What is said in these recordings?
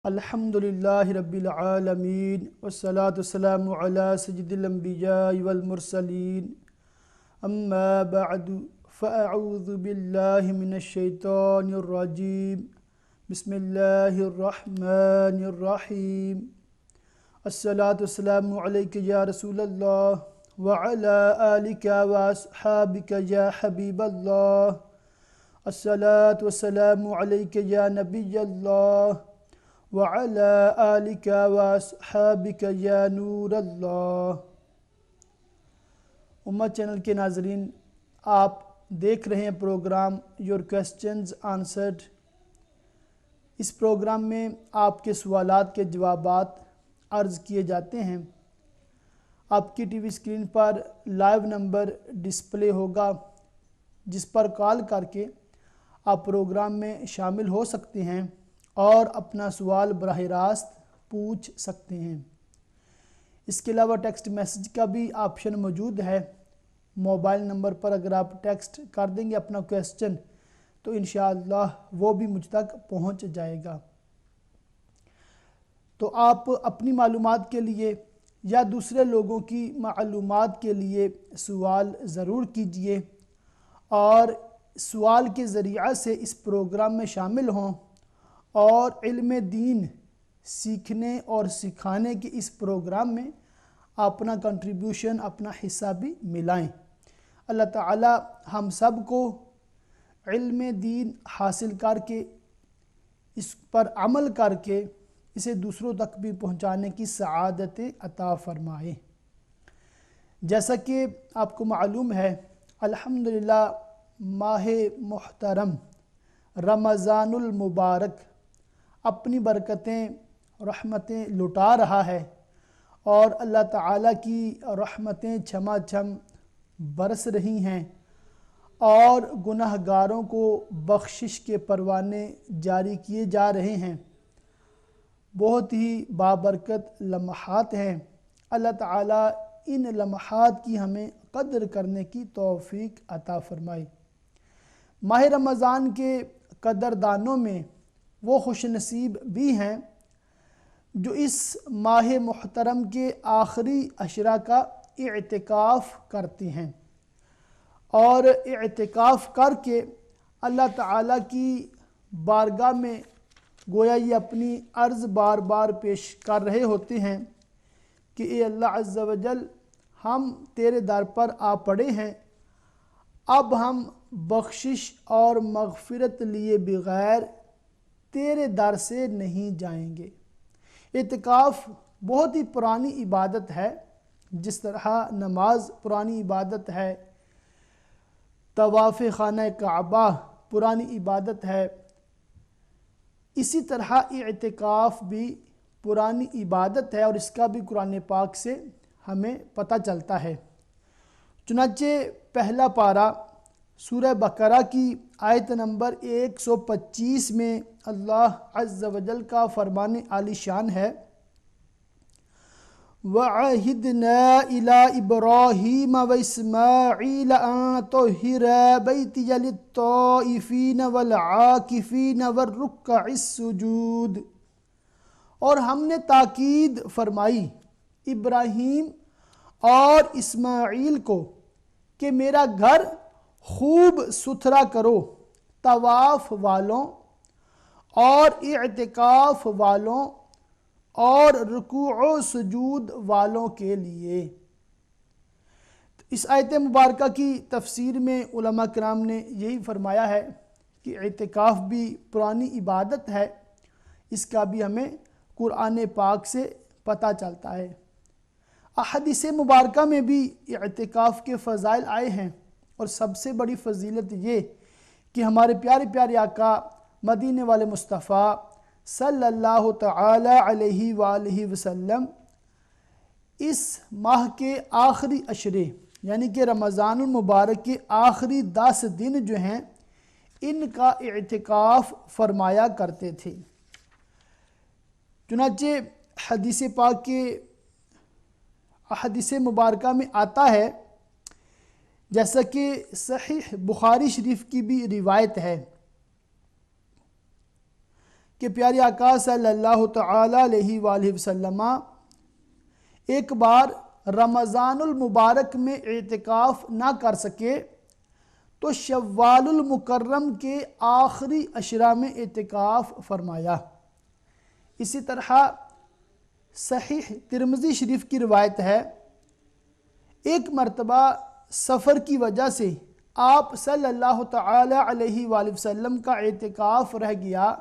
الحمدللہ رب العالمین والصلاة والسلام علی سید الانبیاء والمرسلین اما بعد فاعوذ باللہ من الشیطان الرجیم بسم اللہ الرحمن الرحیم الصلاة والسلام علیک یا رسول اللہ وعلی آلک واصحابک یا حبیب اللہ الصلاة والسلام علیک یا نبی اللہ وَعَلَىٰ آلِكَ وَأَصْحَابِكَ يَا نور اللہ۔ امت چینل کے ناظرین، آپ دیکھ رہے ہیں پروگرام یور کویسچنز آنسرڈ۔ اس پروگرام میں آپ کے سوالات کے جوابات عرض کیے جاتے ہیں۔ آپ کی ٹی وی اسکرین پر لائیو نمبر ڈسپلے ہوگا جس پر کال کر کے آپ پروگرام میں شامل ہو سکتے ہیں اور اپنا سوال براہ راست پوچھ سکتے ہیں۔ اس کے علاوہ ٹیکسٹ میسج کا بھی آپشن موجود ہے۔ موبائل نمبر پر اگر آپ ٹیکسٹ کر دیں گے اپنا کویسچن تو انشاءاللہ وہ بھی مجھ تک پہنچ جائے گا۔ تو آپ اپنی معلومات کے لیے یا دوسرے لوگوں کی معلومات کے لیے سوال ضرور کیجئے اور سوال کے ذریعہ سے اس پروگرام میں شامل ہوں اور علم دین سیکھنے اور سکھانے کے اس پروگرام میں اپنا کنٹریبیوشن اپنا حصہ بھی ملائیں۔ اللہ تعالی ہم سب کو علم دین حاصل کر کے اس پر عمل کر کے اسے دوسروں تک بھی پہنچانے کی سعادت عطا فرمائے۔ جیسا کہ آپ کو معلوم ہے، الحمدللہ ماہ محترم رمضان المبارک اپنی برکتیں رحمتیں لٹا رہا ہے اور اللہ تعالیٰ کی رحمتیں چھما چھم برس رہی ہیں اور گناہ گاروں کو بخشش کے پروانے جاری کیے جا رہے ہیں۔ بہت ہی بابرکت لمحات ہیں۔ اللہ تعالیٰ ان لمحات کی ہمیں قدر کرنے کی توفیق عطا فرمائے۔ ماہ رمضان کے قدردانوں میں وہ خوش نصیب بھی ہیں جو اس ماہ محترم کے آخری عشرہ کا اعتکاف کرتے ہیں اور اعتکاف کر کے اللہ تعالیٰ کی بارگاہ میں گویا یہ اپنی عرض بار بار پیش کر رہے ہوتے ہیں کہ اے اللہ عز و جل، ہم تیرے در پر آ پڑے ہیں، اب ہم بخشش اور مغفرت لیے بغیر تیرے در سے نہیں جائیں گے۔ اعتکاف بہت ہی پرانی عبادت ہے، جس طرح نماز پرانی عبادت ہے، طواف خانہ کعبہ پرانی عبادت ہے، اسی طرح اعتکاف بھی پرانی عبادت ہے اور اس کا بھی قرآن پاک سے ہمیں پتہ چلتا ہے۔ چنانچہ پہلا پارہ سورہ بقرہ کی آیت نمبر 125 میں اللہ عز و جل کا فرمان عالی شان ہے، وَعَهِدْنَا إِلَىٰ إِبْرَاهِيمَ وَإِسْمَاعِيلَ أَن طَهِّرَا بَيْتِيَ لِلطَّائِفِينَ وَالْعَاكِفِينَ وَالرُّكَّعِ السُّجُودِ۔ اور ہم نے تاکید فرمائی ابراہیم اور اسماعیل کو کہ میرا گھر خوب ستھرا کرو طواف والوں اور اعتکاف والوں اور رکوع و سجود والوں کے لیے۔ اس آیت مبارکہ کی تفسیر میں علماء کرام نے یہی فرمایا ہے کہ اعتکاف بھی پرانی عبادت ہے، اس کا بھی ہمیں قرآن پاک سے پتہ چلتا ہے۔ احادیث مبارکہ میں بھی اعتکاف کے فضائل آئے ہیں اور سب سے بڑی فضیلت یہ کہ ہمارے پیارے پیارے آقا مدینے والے مصطفیٰ صلی اللہ تعالی علیہ وآلہ وسلم اس ماہ کے آخری عشرے یعنی کہ رمضان المبارک کے آخری 10 دن جو ہیں ان کا اعتکاف فرمایا کرتے تھے۔ چنانچہ حدیث پاک کے احادیث مبارکہ میں آتا ہے، جیسا کہ صحیح بخاری شریف کی بھی روایت ہے کہ پیارے آقا صلی اللہ تعالی علیہ وآلہ وسلم ایک بار رمضان المبارک میں اعتکاف نہ کر سکے تو شوال المکرم کے آخری عشرہ میں اعتکاف فرمایا۔ اسی طرح صحیح ترمذی شریف کی روایت ہے، ایک مرتبہ سفر کی وجہ سے آپ صلی اللہ تعالی علیہ وآلہ وسلم کا اعتکاف رہ گیا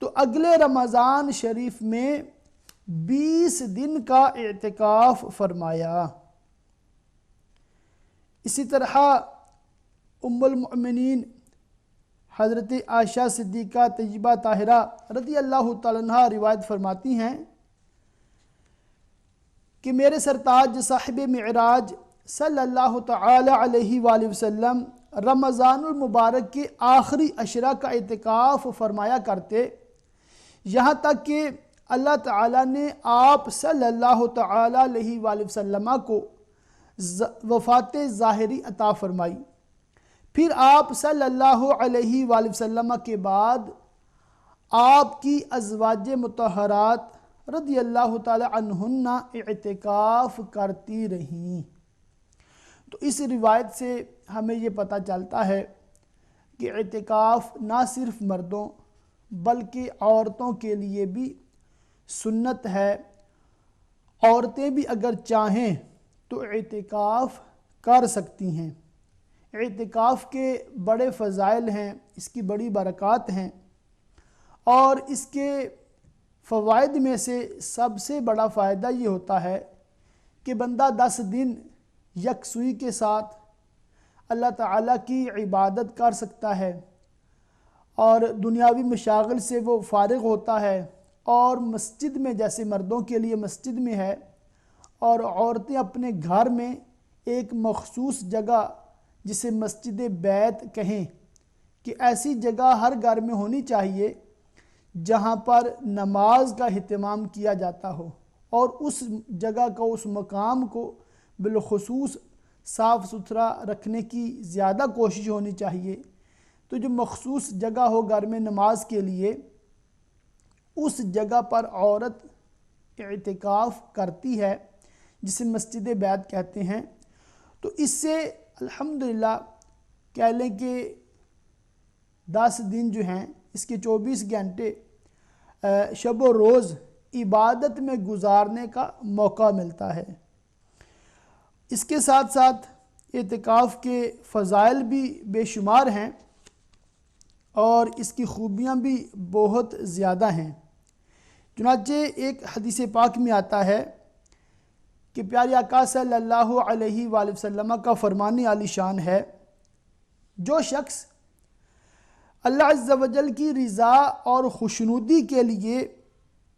تو اگلے رمضان شریف میں 20 دن کا اعتکاف فرمایا۔ اسی طرح ام المؤمنین حضرت عائشہ صدیقہ طیبہ طاہرہ رضی اللہ تعالیٰ عنہا روایت فرماتی ہیں کہ میرے سرتاج صاحب معراج صلی اللہ تعالی علیہ وآلہ وسلم رمضان المبارک کے آخری عشرہ کا اعتکاف فرمایا کرتے، یہاں تک کہ اللہ تعالیٰ نے آپ صلی اللہ تعالی علیہ وآلہ وسلم کو وفات ظاہری عطا فرمائی۔ پھر آپ صلی اللہ علیہ وآلہ وسلم کے بعد آپ کی ازواج مطہرات رضی اللہ تعالی عنہن اعتکاف کرتی رہیں۔ تو اس روایت سے ہمیں یہ پتہ چلتا ہے کہ اعتکاف نہ صرف مردوں بلکہ عورتوں کے لیے بھی سنت ہے۔ عورتیں بھی اگر چاہیں تو اعتکاف کر سکتی ہیں۔ اعتکاف کے بڑے فضائل ہیں، اس کی بڑی برکات ہیں، اور اس کے فوائد میں سے سب سے بڑا فائدہ یہ ہوتا ہے کہ بندہ 10 دن یکسوئی کے ساتھ اللہ تعالیٰ کی عبادت کر سکتا ہے، اور دنیاوی مشاغل سے وہ فارغ ہوتا ہے، اور مسجد میں جیسے مردوں کے لیے مسجد میں ہے، اور عورتیں اپنے گھر میں ایک مخصوص جگہ جسے مسجد بیت کہیں کہ ایسی جگہ ہر گھر میں ہونی چاہیے جہاں پر نماز کا اہتمام کیا جاتا ہو، اور اس جگہ کو اس مقام کو بالخصوص صاف ستھرا رکھنے کی زیادہ کوشش ہونی چاہیے۔ تو جو مخصوص جگہ ہو گھر میں نماز کے لیے، اس جگہ پر عورت اعتکاف کرتی ہے جسے مسجد بیت کہتے ہیں۔ تو اس سے الحمدللہ کہہ لیں کہ 10 دن جو ہیں اس کے 24 گھنٹے شب و روز عبادت میں گزارنے کا موقع ملتا ہے۔ اس کے ساتھ ساتھ اعتکاف کے فضائل بھی بے شمار ہیں اور اس کی خوبیاں بھی بہت زیادہ ہیں۔ چنانچہ ایک حدیث پاک میں آتا ہے کہ پیارے آقا صلی اللہ علیہ وآلہ وسلم کا فرمان عالی شان ہے، جو شخص اللہ عز و جل کی رضا اور خوشنودی کے لیے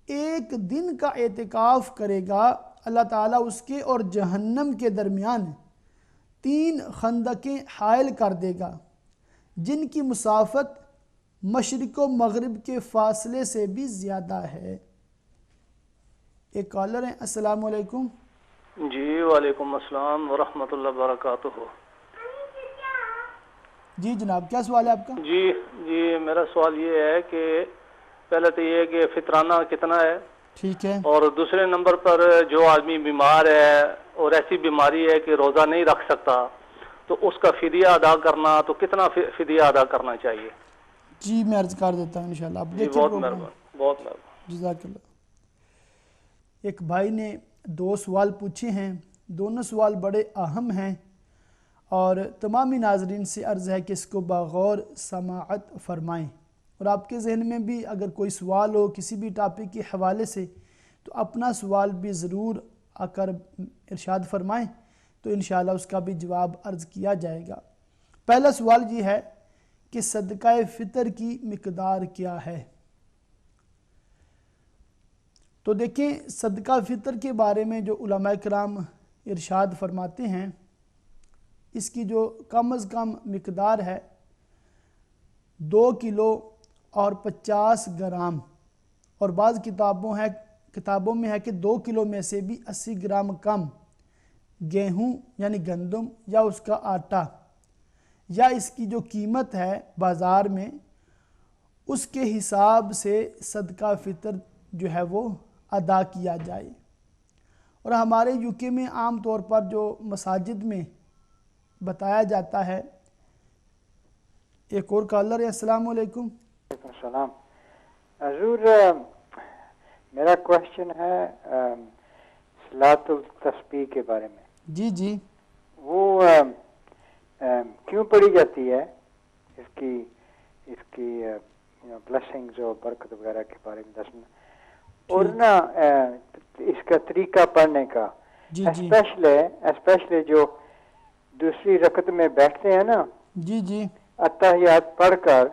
ایک دن کا اعتکاف کرے گا، اللہ تعالیٰ اس کے اور جہنم کے درمیان 3 خندقیں حائل کر دے گا جن کی مسافت مشرق و مغرب کے فاصلے سے بھی زیادہ ہے۔ ایک کالر ہیں، السلام علیکم۔ جی وعلیکم السلام ورحمۃ اللہ وبرکاتہ۔ جی جناب، کیا سوال ہے آپ کا؟ جی میرا سوال یہ ہے کہ پہلے تو یہ ہے کہ فطرانہ کتنا ہے، ٹھیک ہے، اور دوسرے نمبر پر جو آدمی بیمار ہے اور ایسی بیماری ہے کہ روزہ نہیں رکھ سکتا تو اس کا فدیہ ادا کرنا، تو کتنا فدیہ ادا کرنا چاہیے؟ جی میں عرض کر دیتا ہوں انشاءاللہ۔ آپ جی دیکھیں بہت پروگرام۔ مہربانی، بہت مہربانی۔ جزاک اللہ۔ ایک بھائی نے 2 سوال پوچھے ہیں، دونوں سوال بڑے اہم ہیں، اور تمامی ناظرین سے عرض ہے کہ اس کو بغور سماعت فرمائیں، اور آپ کے ذہن میں بھی اگر کوئی سوال ہو کسی بھی ٹاپک کے حوالے سے تو اپنا سوال بھی ضرور آ کر ارشاد فرمائیں، تو انشاءاللہ اس کا بھی جواب عرض کیا جائے گا۔ پہلا سوال یہ ہے کہ صدقہ فطر کی مقدار کیا ہے؟ تو دیکھیں، صدقہ فطر کے بارے میں جو علماء کرام ارشاد فرماتے ہیں، اس کی جو کم از کم مقدار ہے 2 کلو اور 50 گرام، اور بعض کتابوں میں ہے کہ 2 کلو میں سے بھی 80 گرام کم گیہوں یعنی گندم یا اس کا آٹا، یا اس کی جو قیمت ہے بازار میں اس کے حساب سے صدقہ فطر جو ہے وہ ادا کیا جائے۔ اور ہمارے یو کے میں عام طور پر جو مساجد میں بتایا جاتا ہے، ایک اور کالر ہے۔ السلام علیکم۔ وعلیکم السلام حضور، میرا کوشچن ہے صلاۃ التسبیح کے بارے میں۔ جی جی وہ کیوں پڑھی جاتی ہے، اس کی بلیسنگز اور برکت وغیرہ کے بارے میں دسنا، اور نا اس کا طریقہ پڑھنے کا، جی جی اسپیشلی جو دوسری رکعت میں بیٹھتے ہیں نا، جی جی اتحیات پڑھ کر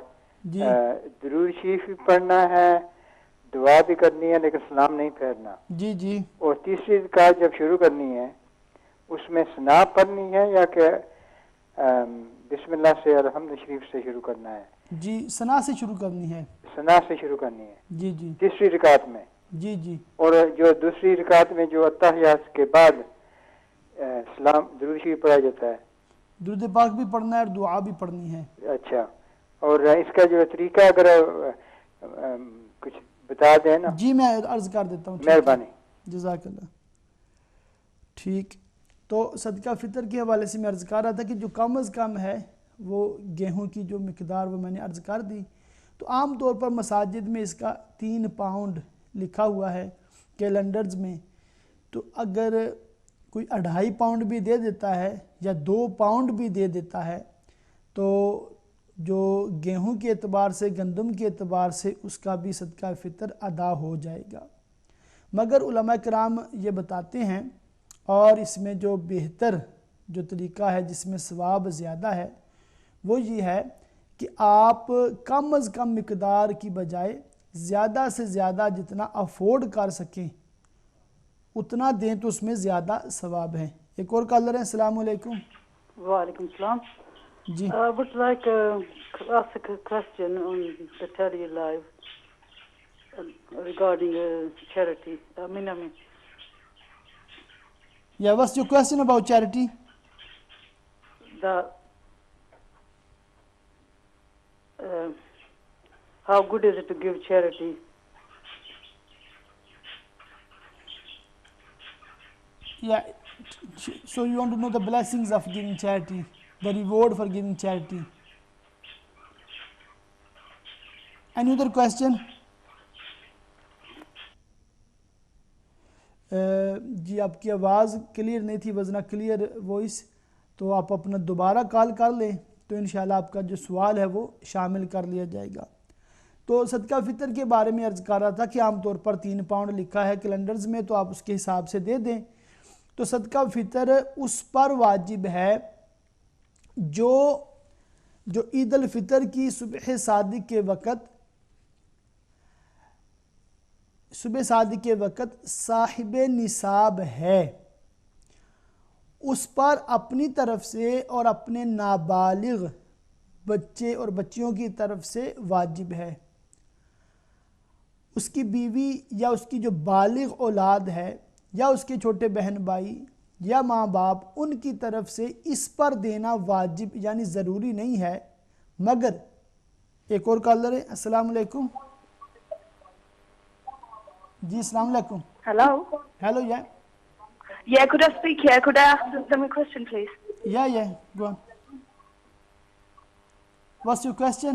جی درود شریف بھی پڑھنا ہے، دعا بھی کرنی ہے، لیکن سلام نہیں پھیرنا، جی جی اور تیسری رکعت جب شروع کرنی ہے اس میں ثنا پڑھنی ہے یا کہ بسم اللہ سے الحمد شریف سے شروع کرنا ہے؟ جی ثنا سے شروع کرنی ہے۔ ثنا سے شروع کرنی ہے جی جی تیسری رکعت میں، جی جی اور جو دوسری رکعت میں جو اتحیات کے بعد سلام درود شریف پڑھا جاتا ہے۔ درود پاک بھی پڑھنا ہے اور دعا بھی پڑھنی ہے۔ اچھا، اور اس کا جو طریقہ اگر کچھ بتا دیں نا، جی میں عرض کر دیتا ہوں، ٹھیک ہے، مہربانی۔ جزاک اللہ۔ ٹھیک، تو صدقہ فطر کے حوالے سے میں عرض کر رہا تھا کہ جو کم از کم ہے وہ گیہوں کی جو مقدار وہ میں نے عرض کر دی، تو عام طور پر مساجد میں اس کا 3 پاؤنڈ لکھا ہوا ہے کیلنڈرز میں، تو اگر کوئی 2.5 پاؤنڈ بھی دے دیتا ہے یا 2 پاؤنڈ بھی دے دیتا ہے تو جو گیہوں کے اعتبار سے، گندم کے اعتبار سے اس کا بھی صدقہ فطر ادا ہو جائے گا۔ مگر علماء کرام یہ بتاتے ہیں، اور اس میں جو بہتر جو طریقہ ہے جس میں ثواب زیادہ ہے وہ یہ ہے کہ آپ کم از کم مقدار کی بجائے زیادہ سے زیادہ جتنا افورڈ کر سکیں اتنا دیں تو اس میں زیادہ ثواب ہے۔ ایک اور کالر ہے۔ السلام علیکم۔ وعلیکم السلام۔ جی I would like to ask a question on the Tele Live regarding charity. I mean, Yeah, what's your question about charity? how good is it to give charity? Yeah, so you want to know the blessings of giving charity, the reward for giving charity. Any other question? جی آپ کی آواز clear نہیں تھی، وزنہ clear voice, تو آپ اپنا دوبارہ کال کر لیں تو انشاءاللہ آپ کا جو سوال ہے وہ شامل کر لیا جائے گا۔ تو صدقہ فطر کے بارے میں عرض کر رہا تھا کہ عام طور پر 3 پاؤنڈ لکھا ہے کیلنڈرز میں، تو آپ اس کے حساب سے دے دیں۔ تو صدقہ فطر اس پر واجب ہے جو عید الفطر کی صبح صادق کے وقت صاحب نصاب ہے، اس پر اپنی طرف سے اور اپنے نابالغ بچے اور بچیوں کی طرف سے واجب ہے۔ اس کی بیوی یا اس کی جو بالغ اولاد ہے یا اس کے چھوٹے بہن بھائی یا ماں باپ، ان کی طرف سے اس پر دینا واجب یعنی ضروری نہیں ہے۔ مگر ایک اور کالر ہے۔ السلام علیکم۔ جی السلام علیکم۔ Hello. Hello, Yeah, could I speak here? Could I ask them a question, please? yeah, go on. What's your question?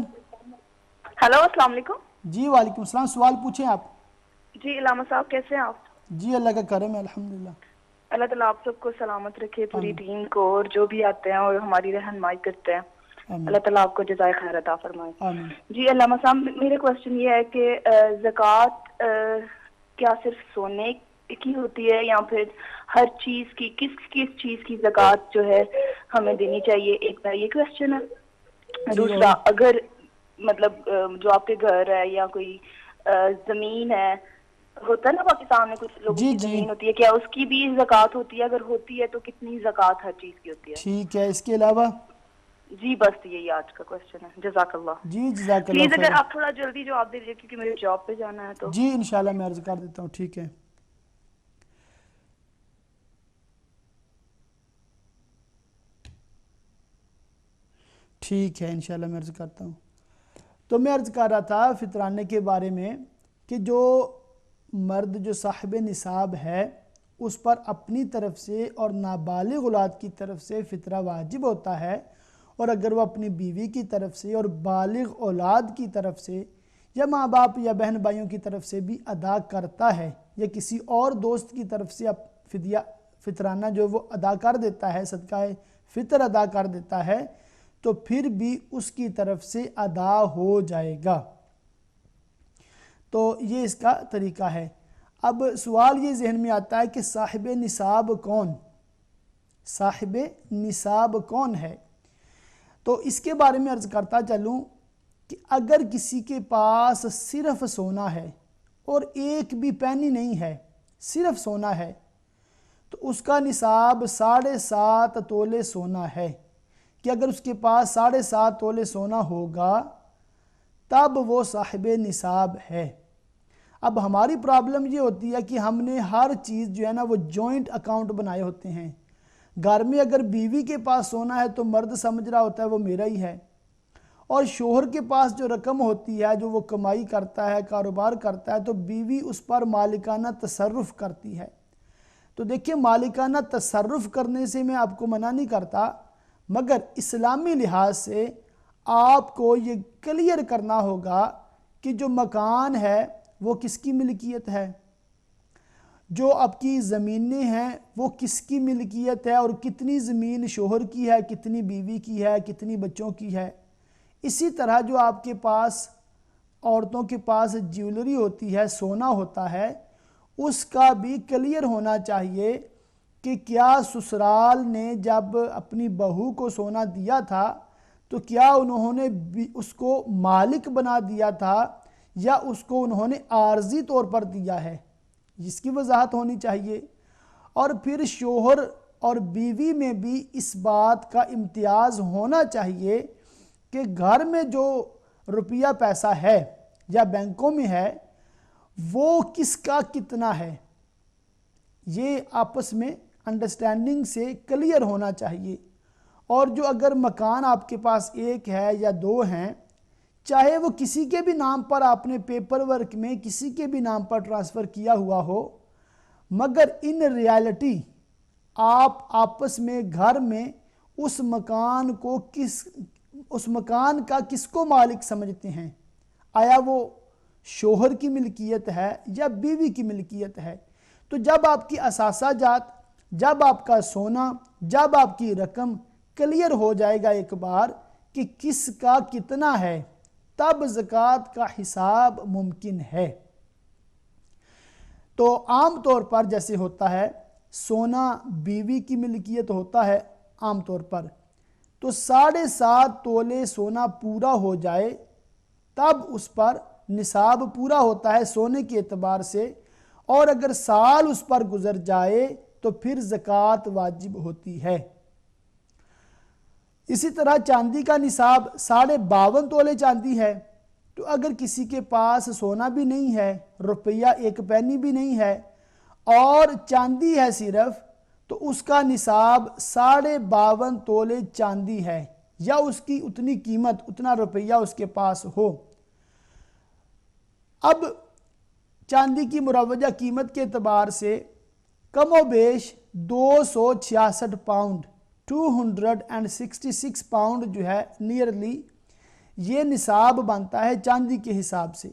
Hello, السلام علیکم۔ جی وعلیکم السلام، سوال پوچھیں آپ۔ جی علامہ صاحب کیسے ہیں آپ؟ جی اللہ کا کرم ہے، الحمدللہ۔ اللہ تعالیٰ آپ سب کو سلامت رکھے، پوری آمین۔ ٹیم کو، اور جو بھی آتے ہیں اور ہماری رہنمائی کرتے ہیں، آمین اللہ تعالیٰ آپ کو جزائے خیر عطا فرمائے۔ آمین۔ جی علامہ صاحب، میرا کوشچن یہ ہے کہ زکوٰۃ کیا صرف سونے کی ہوتی ہے یا پھر ہر چیز کی، کس چیز کی زکوٰۃ جو ہے ہمیں دینی چاہیے؟ ایک میرا یہ کوشچن ہے۔ دوسرا، اگر مطلب جو آپ کے گھر ہے یا کوئی زمین ہے، ہوتا ہے نا پاکستان میں کچھ لوگوں کی زمین ہوتی ہے، کیا اس کی بھی زکوٰۃ ہوتی ہے؟ اگر ہوتی ہے تو کتنی زکوٰۃ ہر چیز کی ہوتی ہے؟ ٹھیک ہے، اس کے علاوہ؟ جی بس یہی آج کا کوشچن ہے۔ جزاک اللہ۔ جی جزاک اللہ پلیز خیر۔ اگر آپ تھوڑا جلدی جواب دے دیجیے کیونکہ میرے جاب پہ جانا ہے تو۔ جی انشاءاللہ میں عرض کر دیتا ہوں، ٹھیک ہے۔ ٹھیک ہے انشاءاللہ میں عرض کرتا ہوں۔ تو میں عرض کر رہا تھا فطرانے کے بارے میں کہ جو مرد جو صاحب نصاب ہے اس پر اپنی طرف سے اور نابالغ اولاد کی طرف سے فطرہ واجب ہوتا ہے، اور اگر وہ اپنی بیوی کی طرف سے اور بالغ اولاد کی طرف سے یا ماں باپ یا بہن بھائیوں کی طرف سے بھی ادا کرتا ہے، یا کسی اور دوست کی طرف سے فدیہ فطرانہ جو وہ ادا کر دیتا ہے، صدقہ فطر ادا کر دیتا ہے، تو پھر بھی اس کی طرف سے ادا ہو جائے گا۔ تو یہ اس کا طریقہ ہے۔ اب سوال یہ ذہن میں آتا ہے کہ صاحب نصاب کون؟ صاحب نصاب کون ہے؟ تو اس کے بارے میں عرض کرتا چلوں کہ اگر کسی کے پاس صرف سونا ہے اور ایک بھی پینی نہیں ہے، صرف سونا ہے، تو اس کا نصاب 7.5 تولے سونا ہے، کہ اگر اس کے پاس 7.5 تولے سونا ہوگا تب وہ صاحب نصاب ہے۔ اب ہماری پرابلم یہ ہوتی ہے کہ ہم نے ہر چیز جو ہے نا وہ جوائنٹ اکاؤنٹ بنائے ہوتے ہیں۔ گھر میں اگر بیوی کے پاس سونا ہے تو مرد سمجھ رہا ہوتا ہے وہ میرا ہی ہے، اور شوہر کے پاس جو رقم ہوتی ہے جو وہ کمائی کرتا ہے، کاروبار کرتا ہے، تو بیوی اس پر مالکانہ تصرف کرتی ہے۔ تو دیکھیں، مالکانہ تصرف کرنے سے میں آپ کو منع نہیں کرتا، مگر اسلامی لحاظ سے آپ کو یہ کلیئر کرنا ہوگا کہ جو مکان ہے وہ کس کی ملکیت ہے، جو آپ کی زمینیں ہیں وہ کس کی ملکیت ہے، اور کتنی زمین شوہر کی ہے، کتنی بیوی کی ہے، کتنی بچوں کی ہے۔ اسی طرح جو آپ کے پاس عورتوں کے پاس جیولری ہوتی ہے، سونا ہوتا ہے، اس کا بھی کلیئر ہونا چاہیے کہ کیا سسرال نے جب اپنی بہو کو سونا دیا تھا تو کیا انہوں نے اس کو مالک بنا دیا تھا یا اس کو انہوں نے عارضی طور پر دیا ہے، جس کی وضاحت ہونی چاہیے۔ اور پھر شوہر اور بیوی میں بھی اس بات کا امتیاز ہونا چاہیے کہ گھر میں جو روپیہ پیسہ ہے یا بینکوں میں ہے وہ کس کا کتنا ہے، یہ آپس میں انڈرسٹینڈنگ سے کلیئر ہونا چاہیے۔ اور جو اگر مکان آپ کے پاس ایک ہے یا دو ہیں، چاہے وہ کسی کے بھی نام پر آپ نے پیپر ورک میں کسی کے بھی نام پر ٹرانسفر کیا ہوا ہو، مگر ان ریالٹی آپ آپس میں گھر میں اس مکان کا کس کو مالک سمجھتے ہیں؟ آیا وہ شوہر کی ملکیت ہے یا بیوی کی ملکیت ہے؟ تو جب آپ کی اثاثہ جات، جب آپ کا سونا، جب آپ کی رقم کلیئر ہو جائے گا ایک بار کہ کس کا کتنا ہے، تب زکوٰۃ کا حساب ممکن ہے۔ تو عام طور پر جیسے ہوتا ہے سونا بیوی کی ملکیت ہوتا ہے عام طور پر، تو 7.5 تولے سونا پورا ہو جائے تب اس پر نصاب پورا ہوتا ہے سونے کے اعتبار سے، اور اگر سال اس پر گزر جائے تو پھر زکوٰۃ واجب ہوتی ہے۔ اسی طرح چاندی کا نصاب 52.5 تولے چاندی ہے، تو اگر کسی کے پاس سونا بھی نہیں ہے، روپیہ ایک پینی بھی نہیں ہے، اور چاندی ہے صرف، تو اس کا نصاب 52.5 تولے چاندی ہے، یا اس کی اتنی قیمت، اتنا روپیہ اس کے پاس ہو۔ اب چاندی کی مروجہ قیمت کے اعتبار سے کم و بیش 266 پاؤنڈ 266 پاؤنڈ جو ہے نیئرلی یہ نصاب بنتا ہے چاندی کے حساب سے،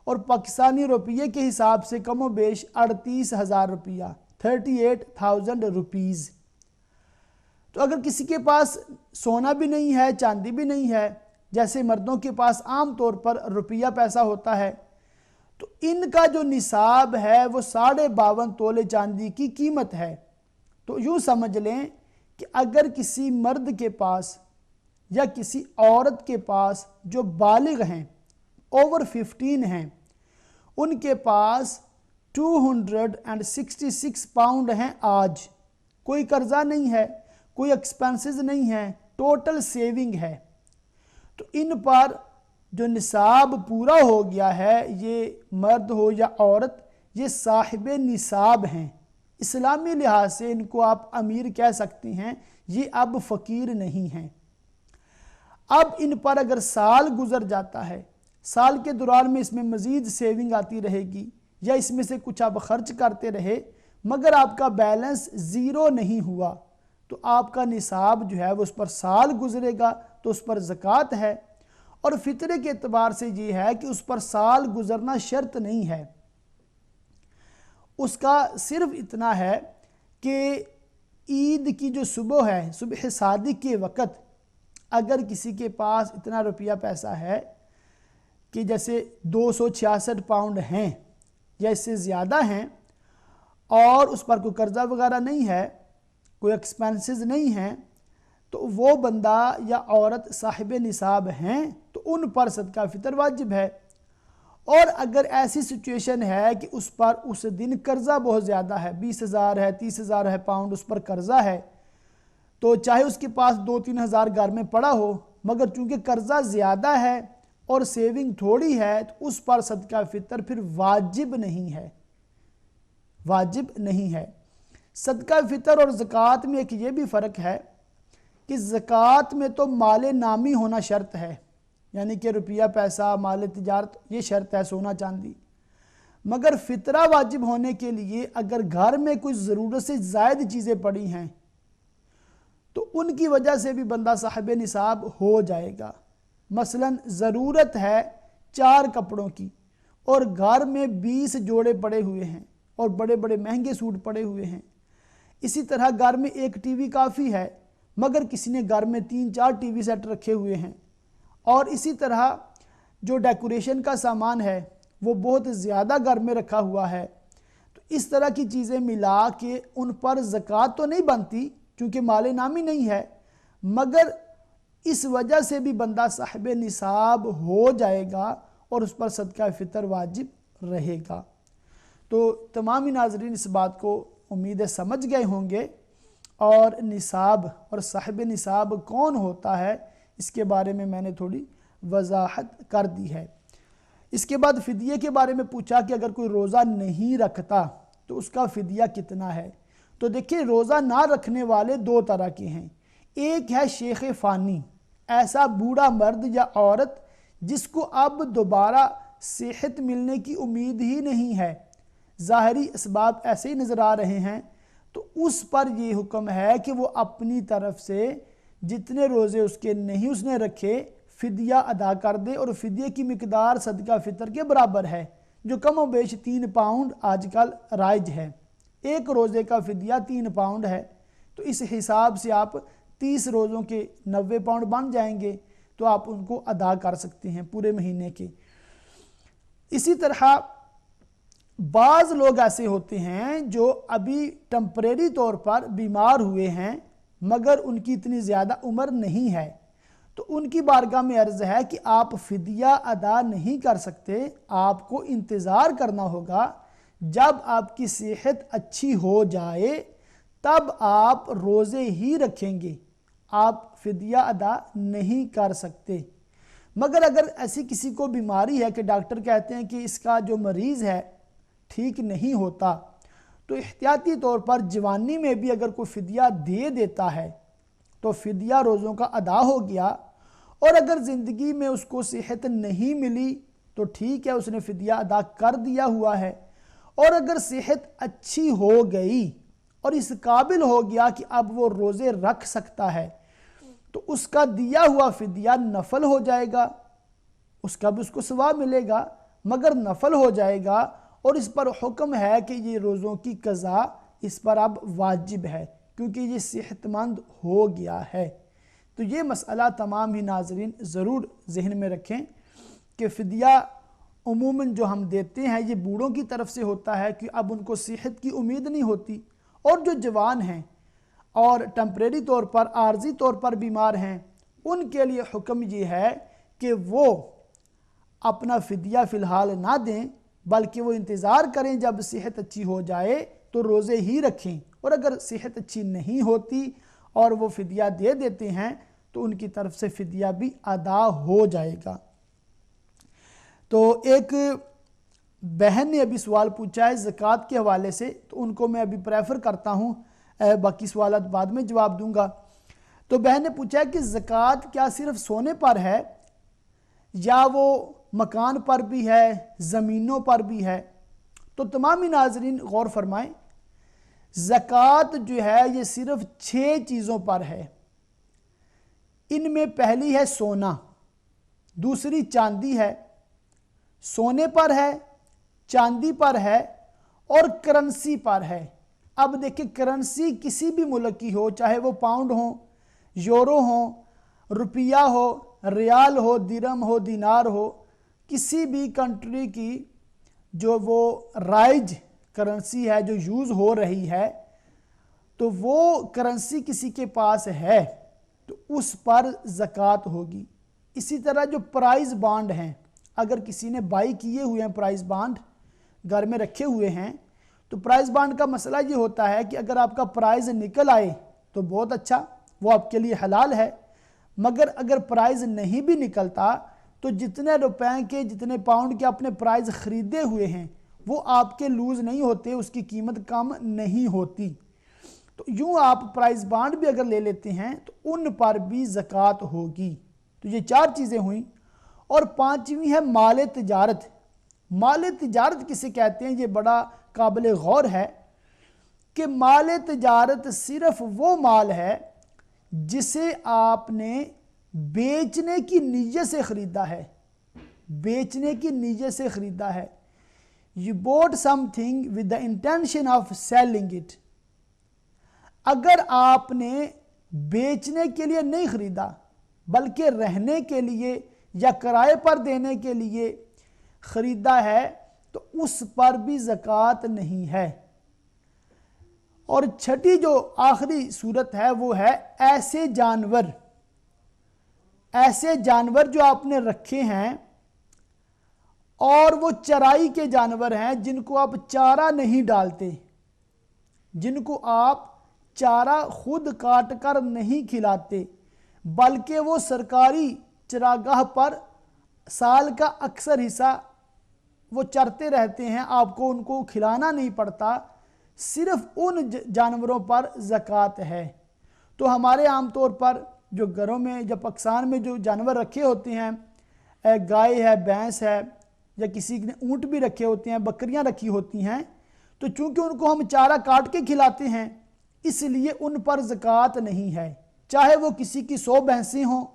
اور پاکستانی روپیے کے حساب سے کم و بیش 38,000 روپیہ 38,000 روپیز۔ تو اگر کسی کے پاس سونا بھی نہیں ہے، چاندی بھی نہیں ہے، جیسے مردوں کے پاس عام طور پر روپیہ پیسہ ہوتا ہے، تو ان کا جو نصاب ہے وہ 52.5 تولے چاندی کی قیمت ہے۔ تو یوں سمجھ لیں کہ اگر کسی مرد کے پاس یا کسی عورت کے پاس جو بالغ ہیں، اوور 15 ہیں، ان کے پاس 266 پاؤنڈ ہیں آج، کوئی قرضہ نہیں ہے، کوئی ایکسپینسز نہیں ہے، ٹوٹل سیونگ ہے، تو ان پر جو نصاب پورا ہو گیا ہے، یہ مرد ہو یا عورت، یہ صاحب نصاب ہیں۔ اسلامی لحاظ سے ان کو آپ امیر کہہ سکتے ہیں، یہ اب فقیر نہیں ہیں۔ اب ان پر اگر سال گزر جاتا ہے، سال کے دوران میں اس میں مزید سیونگ آتی رہے گی یا اس میں سے کچھ آپ خرچ کرتے رہے مگر آپ کا بیلنس زیرو نہیں ہوا، تو آپ کا نصاب جو ہے وہ اس پر سال گزرے گا تو اس پر زکوٰۃ ہے۔ اور فطرے کے اعتبار سے یہ ہے کہ اس پر سال گزرنا شرط نہیں ہے، اس کا صرف اتنا ہے کہ عید کی جو صبح ہے، صبح صادق کے وقت اگر کسی کے پاس اتنا روپیہ پیسہ ہے کہ جیسے 266 پاؤنڈ ہیں یا اس سے زیادہ ہیں اور اس پر کوئی قرضہ وغیرہ نہیں ہے، کوئی ایکسپینسز نہیں ہیں، تو وہ بندہ یا عورت صاحب نصاب ہیں تو ان پر صدقہ فطر واجب ہے۔ اور اگر ایسی سچویشن ہے کہ اس پر اس دن قرضہ بہت زیادہ ہے، 20,000 ہے، 30,000 ہے پاؤنڈ اس پر قرضہ ہے، تو چاہے اس کے پاس 2-3 ہزار گھر میں پڑا ہو مگر چونکہ قرضہ زیادہ ہے اور سیونگ تھوڑی ہے تو اس پر صدقہ فطر پھر واجب نہیں ہے، واجب نہیں ہے۔ صدقہ فطر اور زکوٰۃ میں ایک یہ بھی فرق ہے کہ زکوٰۃ میں تو مال نامی ہونا شرط ہے، یعنی کہ روپیہ پیسہ، مال تجارت، یہ شرط ہے، سونا چاندی، مگر فطرہ واجب ہونے کے لیے اگر گھر میں کوئی ضرورت سے زائد چیزیں پڑی ہیں تو ان کی وجہ سے بھی بندہ صاحب نصاب ہو جائے گا۔ مثلا ضرورت ہے 4 کپڑوں کی اور گھر میں 20 جوڑے پڑے ہوئے ہیں اور بڑے بڑے مہنگے سوٹ پڑے ہوئے ہیں، اسی طرح گھر میں 1 ٹی وی کافی ہے مگر کسی نے گھر میں 3-4 ٹی وی سیٹ رکھے ہوئے ہیں، اور اسی طرح جو ڈیکوریشن کا سامان ہے وہ بہت زیادہ گھر میں رکھا ہوا ہے، تو اس طرح کی چیزیں ملا کے ان پر زکوٰۃ تو نہیں بنتی چونکہ مال نامی نہیں ہے، مگر اس وجہ سے بھی بندہ صاحب نصاب ہو جائے گا اور اس پر صدقہ فطر واجب رہے گا۔ تو تمامی ناظرین اس بات کو امید ہے سمجھ گئے ہوں گے، اور نصاب اور صاحب نصاب کون ہوتا ہے اس کے بارے میں نے تھوڑی وضاحت کر دی ہے۔ اس کے بعد فدیے کے بارے میں پوچھا کہ اگر کوئی روزہ نہیں رکھتا تو اس کا فدیہ کتنا ہے؟ تو دیکھیں روزہ نہ رکھنے والے 2 طرح کے ہیں، ایک ہے شیخ فانی، ایسا بوڑھا مرد یا عورت جس کو اب دوبارہ صحت ملنے کی امید ہی نہیں ہے، ظاہری اسباب ایسے ہی نظر آ رہے ہیں، تو اس پر یہ حکم ہے کہ وہ اپنی طرف سے جتنے روزے اس کے نہیں اس نے رکھے فدیہ ادا کر دے، اور فدیے کی مقدار صدقہ فطر کے برابر ہے جو کم و بیش 3 پاؤنڈ آج کل رائج ہے، 1 روزے کا فدیہ 3 پاؤنڈ ہے، تو اس حساب سے آپ 30 روزوں کے 90 پاؤنڈ بن جائیں گے تو آپ ان کو ادا کر سکتے ہیں پورے مہینے کے۔ اسی طرح بعض لوگ ایسے ہوتے ہیں جو ابھی ٹمپریری طور پر بیمار ہوئے ہیں مگر ان کی اتنی زیادہ عمر نہیں ہے، تو ان کی بارگاہ میں عرض ہے کہ آپ فدیہ ادا نہیں کر سکتے، آپ کو انتظار کرنا ہوگا، جب آپ کی صحت اچھی ہو جائے تب آپ روزے ہی رکھیں گے، آپ فدیہ ادا نہیں کر سکتے۔ مگر اگر ایسی کسی کو بیماری ہے کہ ڈاکٹر کہتے ہیں کہ اس کا جو مریض ہے ٹھیک نہیں ہوتا، تو احتیاطی طور پر جوانی میں بھی اگر کوئی فدیہ دے دیتا ہے تو فدیہ روزوں کا ادا ہو گیا، اور اگر زندگی میں اس کو صحت نہیں ملی تو ٹھیک ہے، اس نے فدیہ ادا کر دیا ہوا ہے، اور اگر صحت اچھی ہو گئی اور اس قابل ہو گیا کہ اب وہ روزے رکھ سکتا ہے تو اس کا دیا ہوا فدیہ نفل ہو جائے گا، اس کا بھی اس کو ثواب ملے گا مگر نفل ہو جائے گا، اور اس پر حکم ہے کہ یہ روزوں کی قضا اس پر اب واجب ہے کیونکہ یہ صحت مند ہو گیا ہے۔ تو یہ مسئلہ تمام ہی ناظرین ضرور ذہن میں رکھیں کہ فدیہ عموماً جو ہم دیتے ہیں یہ بوڑھوں کی طرف سے ہوتا ہے کہ اب ان کو صحت کی امید نہیں ہوتی، اور جو جوان ہیں اور ٹمپریری طور پر عارضی طور پر بیمار ہیں ان کے لیے حکم یہ ہے کہ وہ اپنا فدیہ فی الحال نہ دیں بلکہ وہ انتظار کریں جب صحت اچھی ہو جائے تو روزے ہی رکھیں، اور اگر صحت اچھی نہیں ہوتی اور وہ فدیہ دے دیتے ہیں تو ان کی طرف سے فدیہ بھی ادا ہو جائے گا۔ تو ایک بہن نے ابھی سوال پوچھا ہے زکوٰۃ کے حوالے سے، تو ان کو میں ابھی پریفر کرتا ہوں، باقی سوالات بعد میں جواب دوں گا۔ تو بہن نے پوچھا ہے کہ زکوٰۃ کیا صرف سونے پر ہے یا وہ مکان پر بھی ہے، زمینوں پر بھی ہے؟ تو تمامی ناظرین غور فرمائیں، زکوٰۃ جو ہے یہ صرف 6 چیزوں پر ہے۔ ان میں پہلی ہے سونا، دوسری چاندی ہے، سونے پر ہے، چاندی پر ہے اور کرنسی پر ہے۔ اب دیکھیں کرنسی کسی بھی ملک کی ہو، چاہے وہ پاؤنڈ ہو، یورو ہو، روپیہ ہو، ریال ہو، درہم ہو، دینار ہو، کسی بھی کنٹری کی جو وہ رائج کرنسی ہے جو یوز ہو رہی ہے، تو وہ کرنسی کسی کے پاس ہے تو اس پر زکوٰۃ ہوگی۔ اسی طرح جو پرائز بانڈ ہیں، اگر کسی نے بائی کیے ہوئے ہیں پرائز بانڈ، گھر میں رکھے ہوئے ہیں، تو پرائز بانڈ کا مسئلہ یہ ہوتا ہے کہ اگر آپ کا پرائز نکل آئے تو بہت اچھا، وہ آپ کے لیے حلال ہے، مگر اگر پرائز نہیں بھی نکلتا تو جتنے روپے کے، جتنے پاؤنڈ کے اپنے پرائز خریدے ہوئے ہیں وہ آپ کے لوز نہیں ہوتے، اس کی قیمت کم نہیں ہوتی۔ تو یوں آپ پرائز بانڈ بھی اگر لے لیتے ہیں تو ان پر بھی زکوٰۃ ہوگی۔ تو یہ 4 چیزیں ہوئیں، اور 5ویں ہے مال تجارت۔ مال تجارت کسے کہتے ہیں؟ یہ بڑا قابل غور ہے کہ مال تجارت صرف وہ مال ہے جسے آپ نے بیچنے کی نیت سے خریدا ہے، بیچنے کی نیت سے خریدا ہے۔ You bought something with the intention of selling it۔ اگر آپ نے بیچنے کے لیے نہیں خریدا بلکہ رہنے کے لیے یا کرائے پر دینے کے لیے خریدا ہے تو اس پر بھی زکوٰۃ نہیں ہے۔ اور 6ٹھی جو آخری صورت ہے وہ ہے ایسے جانور، ایسے جانور جو آپ نے رکھے ہیں اور وہ چرائی کے جانور ہیں جن کو آپ چارہ نہیں ڈالتے، جن کو آپ چارہ خود کاٹ کر نہیں کھلاتے، بلکہ وہ سرکاری چراگاہ پر سال کا اکثر حصہ وہ چرتے رہتے ہیں، آپ کو ان کو کھلانا نہیں پڑتا، صرف ان جانوروں پر زکوٰۃ ہے۔ تو ہمارے عام طور پر جو گھروں میں یا پاکستان میں جو جانور رکھے ہوتے ہیں، گائے ہے، بھینس ہے، یا کسی نے اونٹ بھی رکھے ہوتے ہیں، بکریاں رکھی ہوتی ہیں، تو چونکہ ان کو ہم چارہ کاٹ کے کھلاتے ہیں اس لیے ان پر زکوٰۃ نہیں ہے، چاہے وہ کسی کی 100 بھینسیں ہوں،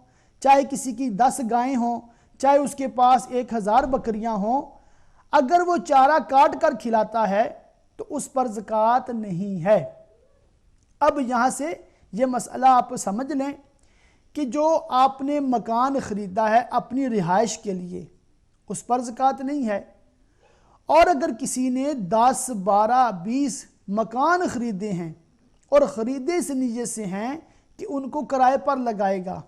چاہے کسی کی 10 گائیں ہوں، چاہے اس کے پاس 1000 بکریاں ہوں، اگر وہ چارہ کاٹ کر کھلاتا ہے تو اس پر زکوٰۃ نہیں ہے۔ اب یہاں سے یہ مسئلہ آپ سمجھ لیں کہ جو آپ نے مکان خریدا ہے اپنی رہائش کے لیے اس پر زکوٰۃ نہیں ہے، اور اگر کسی نے 10، 12، 20 مکان خریدے ہیں اور خریدے اس نیت سے ہیں کہ ان کو کرائے پر لگائے گا،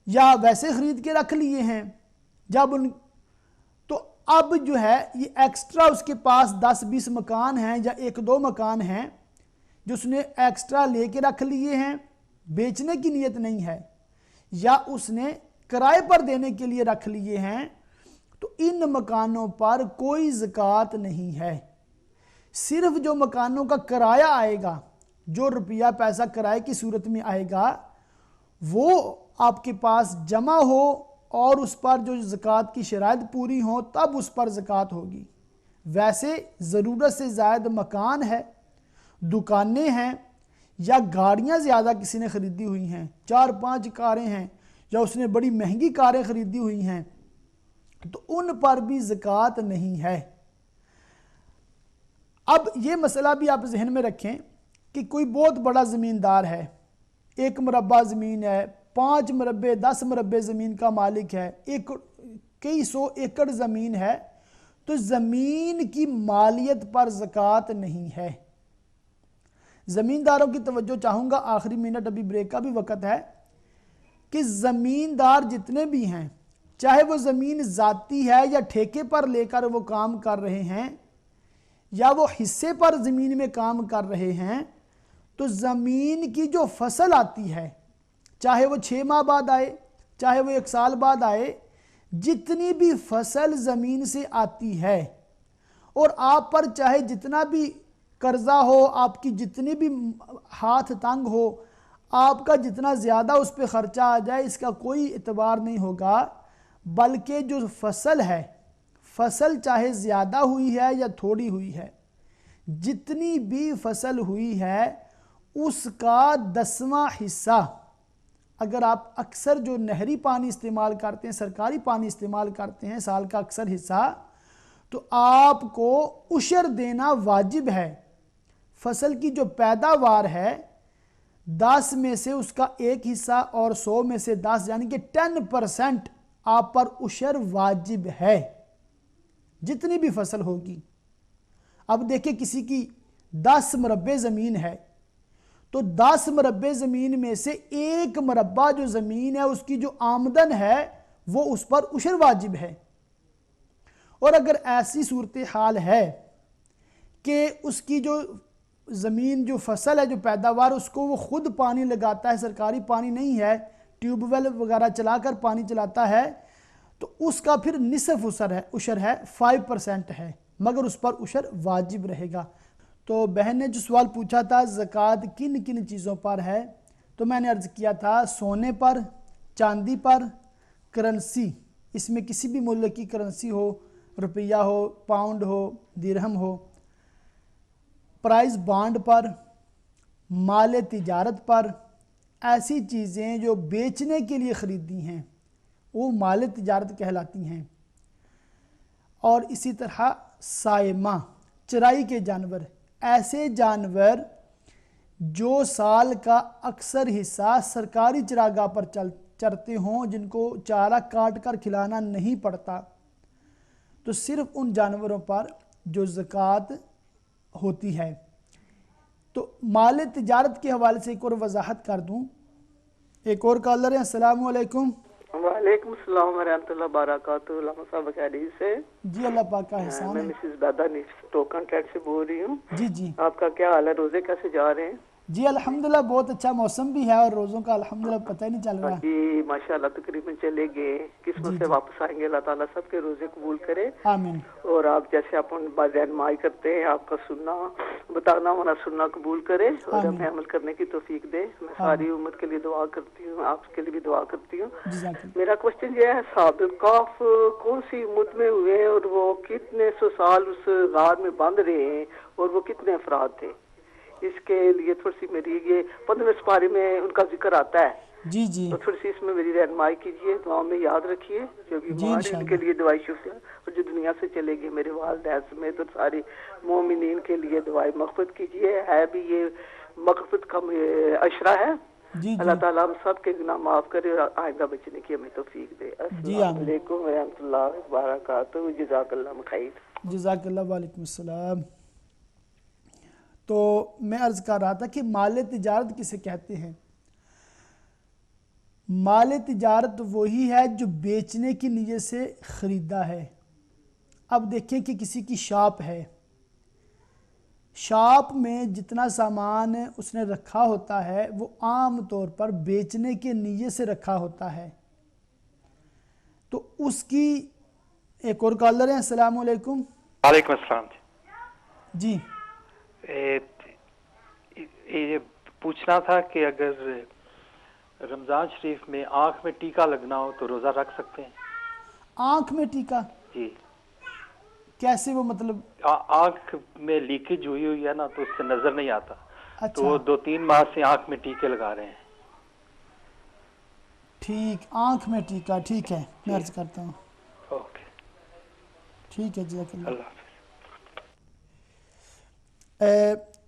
یا ویسے خرید کے رکھ لیے ہیں، جب تو اب جو ہے یہ ایکسٹرا اس کے پاس 10-20 مکان ہیں یا 1-2 مکان ہیں جو اس نے ایکسٹرا لے کے رکھ لیے ہیں، بیچنے کی نیت نہیں ہے، یا اس نے کرائے پر دینے کے لیے رکھ لیے ہیں، تو ان مکانوں پر کوئی زکوٰۃ نہیں ہے۔ صرف جو مکانوں کا کرایہ آئے گا، جو روپیہ پیسہ کرائے کی صورت میں آئے گا، وہ آپ کے پاس جمع ہو اور اس پر جو زکوٰۃ کی شرائط پوری ہوں تب اس پر زکوٰۃ ہوگی۔ ویسے ضرورت سے زائد مکان ہے، دکانیں ہیں، یا گاڑیاں زیادہ کسی نے خریدی ہوئی ہیں، 4-5 کاریں ہیں، یا اس نے بڑی مہنگی کاریں خریدی ہوئی ہیں، تو ان پر بھی زکوٰۃ نہیں ہے۔ اب یہ مسئلہ بھی آپ ذہن میں رکھیں کہ کوئی بہت بڑا زمیندار ہے، 1 مربع زمین ہے، 5 مربع 10 مربع زمین کا مالک ہے، کئی 100 ایکڑ زمین ہے، تو زمین کی مالیت پر زکوٰۃ نہیں ہے۔ زمینداروں کی توجہ چاہوں گا، آخری منٹ ابھی بریک کا بھی وقت ہے، کہ زمیندار جتنے بھی ہیں، چاہے وہ زمین ذاتی ہے یا ٹھیکے پر لے کر وہ کام کر رہے ہیں، یا وہ حصے پر زمین میں کام کر رہے ہیں، تو زمین کی جو فصل آتی ہے، چاہے وہ 6 ماہ بعد آئے، چاہے وہ 1 سال بعد آئے، جتنی بھی فصل زمین سے آتی ہے، اور آپ پر چاہے جتنا بھی قرضہ ہو، آپ کی جتنی بھی ہاتھ تنگ ہو، آپ کا جتنا زیادہ اس پہ خرچہ آ جائے اس کا کوئی اعتبار نہیں ہوگا، بلکہ جو فصل ہے، فصل چاہے زیادہ ہوئی ہے یا تھوڑی ہوئی ہے، جتنی بھی فصل ہوئی ہے اس کا 10واں حصہ، اگر آپ اکثر جو نہری پانی استعمال کرتے ہیں، سرکاری پانی استعمال کرتے ہیں سال کا اکثر حصہ، تو آپ کو عشر دینا واجب ہے۔ فصل کی جو پیداوار ہے 10 میں سے اس کا ایک حصہ اور 100 میں سے 10 یعنی کہ 10% آپ پر عشر واجب ہے جتنی بھی فصل ہوگی۔ اب دیکھیں کسی کی 10 مربع زمین ہے تو 10 مربع زمین میں سے 1 مربع جو زمین ہے اس کی جو آمدن ہے وہ اس پر عشر واجب ہے۔ اور اگر ایسی صورتحال ہے کہ اس کی جو زمین جو فصل ہے جو پیداوار اس کو وہ خود پانی لگاتا ہے، سرکاری پانی نہیں ہے، ٹیوب ویل وغیرہ چلا کر پانی چلاتا ہے، تو اس کا پھر نصف عشر ہے 5% ہے، مگر اس پر عشر واجب رہے گا۔ تو بہن نے جو سوال پوچھا تھا زکوٰۃ کن کن چیزوں پر ہے، تو میں نے عرض کیا تھا سونے پر، چاندی پر، کرنسی، اس میں کسی بھی ملک کی کرنسی ہو، روپیہ ہو، پاؤنڈ ہو، درہم ہو، پرائز بانڈ پر، مال تجارت پر، ایسی چیزیں جو بیچنے کے لیے خریدی ہیں وہ مال تجارت کہلاتی ہیں۔ اور اسی طرح سائمہ، چرائی کے جانور، ایسے جانور جو سال کا اکثر حصہ سرکاری چراگاہ پر چرتے ہوں، جن کو چارہ کاٹ کر کھلانا نہیں پڑتا، تو صرف ان جانوروں پر جو زکوٰۃ ہوتی ہے۔ تو مال تجارت کے حوالے سے ایک اور وضاحت کر دوں۔ ایک اور کالر ہے، السلام علیکم۔ وعلیکم السلام ورحمۃ اللہ وبرکاتہ۔ علامہ صاحب خیریت سے؟ جی اللہ پاک کا احسان میں ہے۔ مسز بیدا ٹوکن ٹریک سے بول رہی ہوں۔ جی آپ کا کیا حال ہے؟ روزے کیسے جا رہے ہیں؟ جی الحمدللہ بہت اچھا موسم بھی ہے اور روزوں کا الحمدللہ پتہ ہی نہیں چل رہا۔ جی ماشاءاللہ تقریباً چلے گئے، قسمت سے واپس آئیں گے۔ اللہ تعالیٰ سب کے روزے قبول کرے۔ آمین۔ اور آپ جیسے اپن رہنمائی کرتے ہیں، آپ کا سننا بتانا ہونا سننا قبول کرے اور ہمیں عمل کرنے کی توفیق دے۔ میں ساری امت کے لیے دعا کرتی ہوں، آپ کے لیے بھی دعا کرتی ہوں۔ میرا کوشچن یہ ہے، صحابہ کہف کون سی امت میں ہوئے اور وہ کتنے سو سال اس غار میں بند رہے ہیں اور وہ کتنے افراد تھے؟ اس کے لیے تھوڑی سی میری یہ 15 سپارے میں ان کا ذکر آتا ہے، جی جی تو تھوڑی سی اس میں میری رہنمائی کیجیے، دعاؤں میں یاد رکھیے، جو بیمار ہیں ان کے لیے دعائی شفا، اور جو دنیا سے چلے گئے میرے والدین سمیت اور ساری مومنین کے لیے دعائی مغفرت کیجیے۔ ہے بھی یہ مغفرت کا عشرہ ہے۔ اللہ تعالیٰ ہم سب کے گناہ معاف کرے اور آئندہ بچنے کی ہمیں توفیق دے۔ السلام علیکم ورحمۃ اللہ وبرکاتہ۔ جزاک اللہ خیر۔ جزاک اللہ، وعلیکم السلام۔ تو میں عرض کر رہا تھا کہ مال تجارت کسے کہتے ہیں؟ مال تجارت وہی ہے جو بیچنے کی نیت سے خریدا ہے۔ اب دیکھیں کہ کسی کی شاپ ہے، شاپ میں جتنا سامان اس نے رکھا ہوتا ہے وہ عام طور پر بیچنے کے نیت سے رکھا ہوتا ہے، تو اس کی ایک اور کالر ہے، السلام علیکم۔ وعلیکم السلام۔ جی یہ پوچھنا تھا کہ اگر رمضان شریف میں آنکھ میں ٹیکا لگنا ہو تو روزہ رکھ سکتے ہیں؟ آنکھ میں ٹیکا؟ جی کیسے؟ وہ مطلب آنکھ میں لیکیج ہوئی ہے نا، تو اس سے نظر نہیں آتا، تو وہ اچھا 2-3 ماہ سے آنکھ میں ٹیکے لگا رہے ہیں۔ ٹھیک، آنکھ میں ٹیکا، ٹھیک ہے، میں عرض کرتا ہوں۔ اوکے، ٹھیک ہے، جزاک اللہ۔ اللہ حافظ۔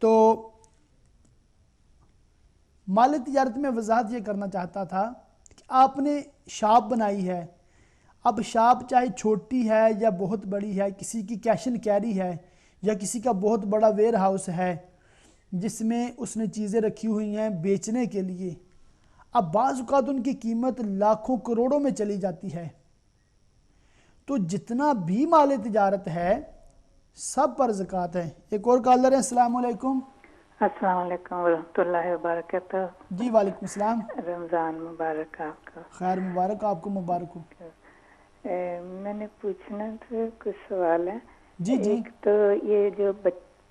تو مال تجارت میں وضاحت یہ کرنا چاہتا تھا کہ آپ نے شاپ بنائی ہے، اب شاپ چاہے چھوٹی ہے یا بہت بڑی ہے، کسی کی کیش اینڈ کیری ہے یا کسی کا بہت بڑا ویئر ہاؤس ہے جس میں اس نے چیزیں رکھی ہوئی ہیں بیچنے کے لیے، اب بعض اوقات ان کی قیمت لاکھوں کروڑوں میں چلی جاتی ہے، تو جتنا بھی مال تجارت ہے سب پر زکوٰۃ ہے۔ ایک اور کالر ہے، السلام علیکم۔ السلام علیکم ورحمۃ اللہ وبرکاتہ۔ جی وعلیکم السلام۔ رمضان مبارک آپ کا۔ خیر مبارک، آپ کو مبارک ہو۔ میں نے پوچھنا تھا، کچھ سوال ہے۔ جی جی۔ ایک تو یہ جو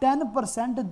10%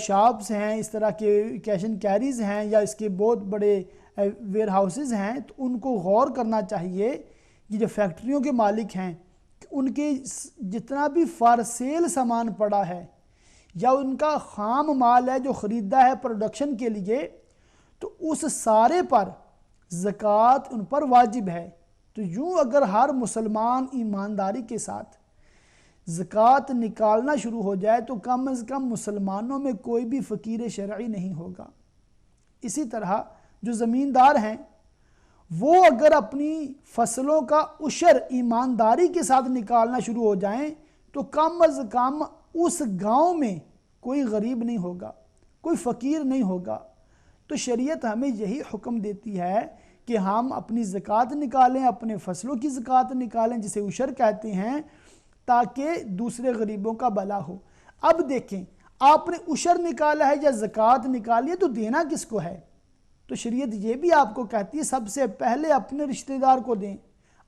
شاپس ہیں، اس طرح کے کیش اینڈ کیریز ہیں، یا اس کے بہت بڑے ویئر ہاؤسز ہیں، تو ان کو غور کرنا چاہیے کہ جو فیکٹریوں کے مالک ہیں ان کے جتنا بھی فار سیل سامان پڑا ہے یا ان کا خام مال ہے جو خریدا ہے پروڈکشن کے لیے، تو اس سارے پر زکوٰۃ ان پر واجب ہے۔ تو یوں اگر ہر مسلمان ایمانداری کے ساتھ زکوٰۃ نکالنا شروع ہو جائے تو کم از کم مسلمانوں میں کوئی بھی فقیر شرعی نہیں ہوگا۔ اسی طرح جو زمیندار ہیں وہ اگر اپنی فصلوں کا عشر ایمانداری کے ساتھ نکالنا شروع ہو جائیں تو کم از کم اس گاؤں میں کوئی غریب نہیں ہوگا، کوئی فقیر نہیں ہوگا۔ تو شریعت ہمیں یہی حکم دیتی ہے کہ ہم اپنی زکوٰۃ نکالیں، اپنے فصلوں کی زکوٰۃ نکالیں جسے عشر کہتے ہیں، تاکہ دوسرے غریبوں کا بھلا ہو۔ اب دیکھیں، آپ نے عشر نکالا ہے یا زکوٰۃ نکالی ہے تو دینا کس کو ہے؟ تو شریعت یہ بھی آپ کو کہتی ہے سب سے پہلے اپنے رشتہ دار کو دیں،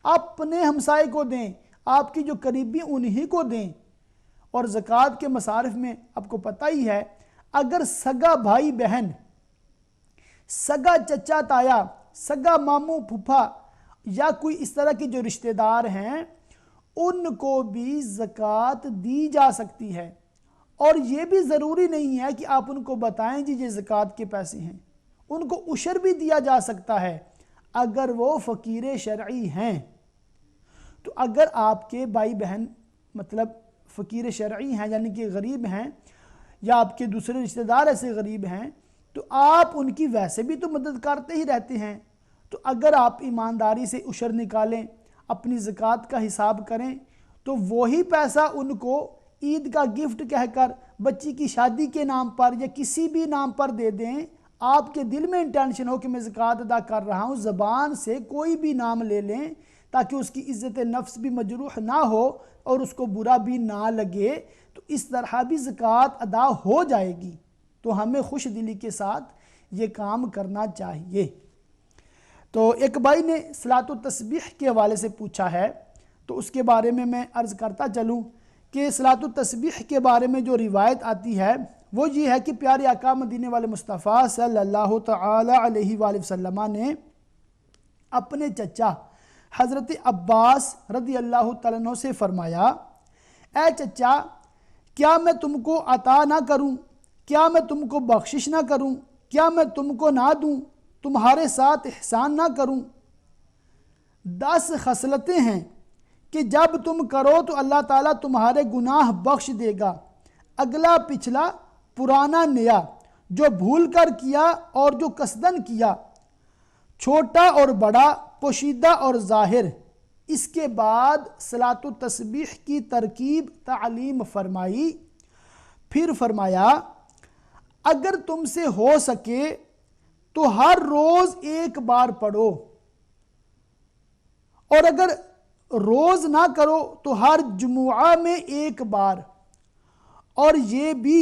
اپنے ہمسائے کو دیں، آپ کی جو قریبی انہی کو دیں۔ اور زکوٰۃ کے مصارف میں آپ کو پتہ ہی ہے، اگر سگا بھائی بہن، سگا چچا تایا، سگا ماموں پھپھا یا کوئی اس طرح کے جو رشتہ دار ہیں ان کو بھی زکوٰۃ دی جا سکتی ہے۔ اور یہ بھی ضروری نہیں ہے کہ آپ ان کو بتائیں جی یہ زکوٰۃ کے پیسے ہیں، ان کو عشر بھی دیا جا سکتا ہے اگر وہ فقیر شرعی ہیں۔ تو اگر آپ کے بھائی بہن مطلب فقیر شرعی ہیں یعنی کہ غریب ہیں، یا آپ کے دوسرے رشتہ دار ایسے غریب ہیں، تو آپ ان کی ویسے بھی تو مدد کرتے ہی رہتے ہیں۔ تو اگر آپ ایمانداری سے عشر نکالیں، اپنی زکوٰۃ کا حساب کریں، تو وہی پیسہ ان کو عید کا گفٹ کہہ کر، بچی کی شادی کے نام پر یا کسی بھی نام پر دے دیں۔ آپ کے دل میں انٹینشن ہو کہ میں زکوٰۃ ادا کر رہا ہوں، زبان سے کوئی بھی نام لے لیں تاکہ اس کی عزت نفس بھی مجروح نہ ہو اور اس کو برا بھی نہ لگے، تو اس طرح بھی زکوٰۃ ادا ہو جائے گی۔ تو ہمیں خوش دلی کے ساتھ یہ کام کرنا چاہیے۔ تو ایک بھائی نے صلاۃ التسبیح کے حوالے سے پوچھا ہے، تو اس کے بارے میں عرض کرتا چلوں کہ صلاۃ التسبیح کے بارے میں جو روایت آتی ہے وہ یہ ہے کہ پیارے آقا مدینے والے مصطفیٰ صلی اللہ تعالی علیہ وآلہ وسلم نے اپنے چچا حضرت عباس رضی اللہ تعالیٰ عنہ سے فرمایا، اے چچا، کیا میں تم کو عطا نہ کروں؟ کیا میں تم کو بخشش نہ کروں؟ کیا میں تم کو نہ دوں؟ تمہارے ساتھ احسان نہ کروں؟ 10 خصلتیں ہیں کہ جب تم کرو تو اللہ تعالیٰ تمہارے گناہ بخش دے گا، اگلا پچھلا، پرانا نیا، جو بھول کر کیا اور جو قصدن کیا، چھوٹا اور بڑا، پوشیدہ اور ظاہر۔ اس کے بعد صلاۃ التسبیح کی ترکیب تعلیم فرمائی، پھر فرمایا اگر تم سے ہو سکے تو ہر روز ایک بار پڑھو، اور اگر روز نہ کرو تو ہر جمعہ میں ایک بار، اور یہ بھی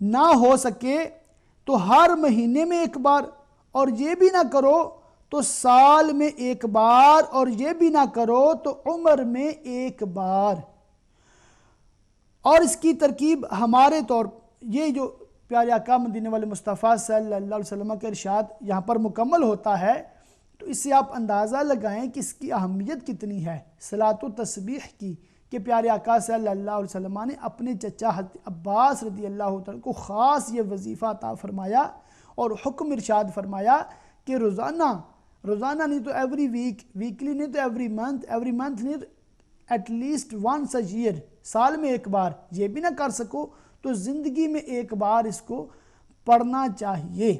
نہ ہو سکے تو ہر مہینے میں ایک بار، اور یہ بھی نہ کرو تو سال میں ایک بار، اور یہ بھی نہ کرو تو عمر میں ایک بار۔ اور اس کی ترکیب ہمارے طور یہ جو پیارے آقا مدینے والے مصطفیٰ صلی اللہ علیہ وسلم کا ارشاد یہاں پر مکمل ہوتا ہے، تو اس سے آپ اندازہ لگائیں کہ اس کی اہمیت کتنی ہے صلاۃ التسبیح کی، کہ پیارے آقا صلی اللہ علیہ وسلم نے اپنے چچا حضرت عباس رضی اللہ تعالیٰ کو خاص یہ وظیفہ عطا فرمایا اور حکم ارشاد فرمایا کہ روزانہ نہیں تو ایوری ویک، ویکلی نہیں تو ایوری منتھ نہیں تو at least once a year, سال میں ایک بار، یہ بھی نہ کر سکو تو زندگی میں ایک بار اس کو پڑھنا چاہیے۔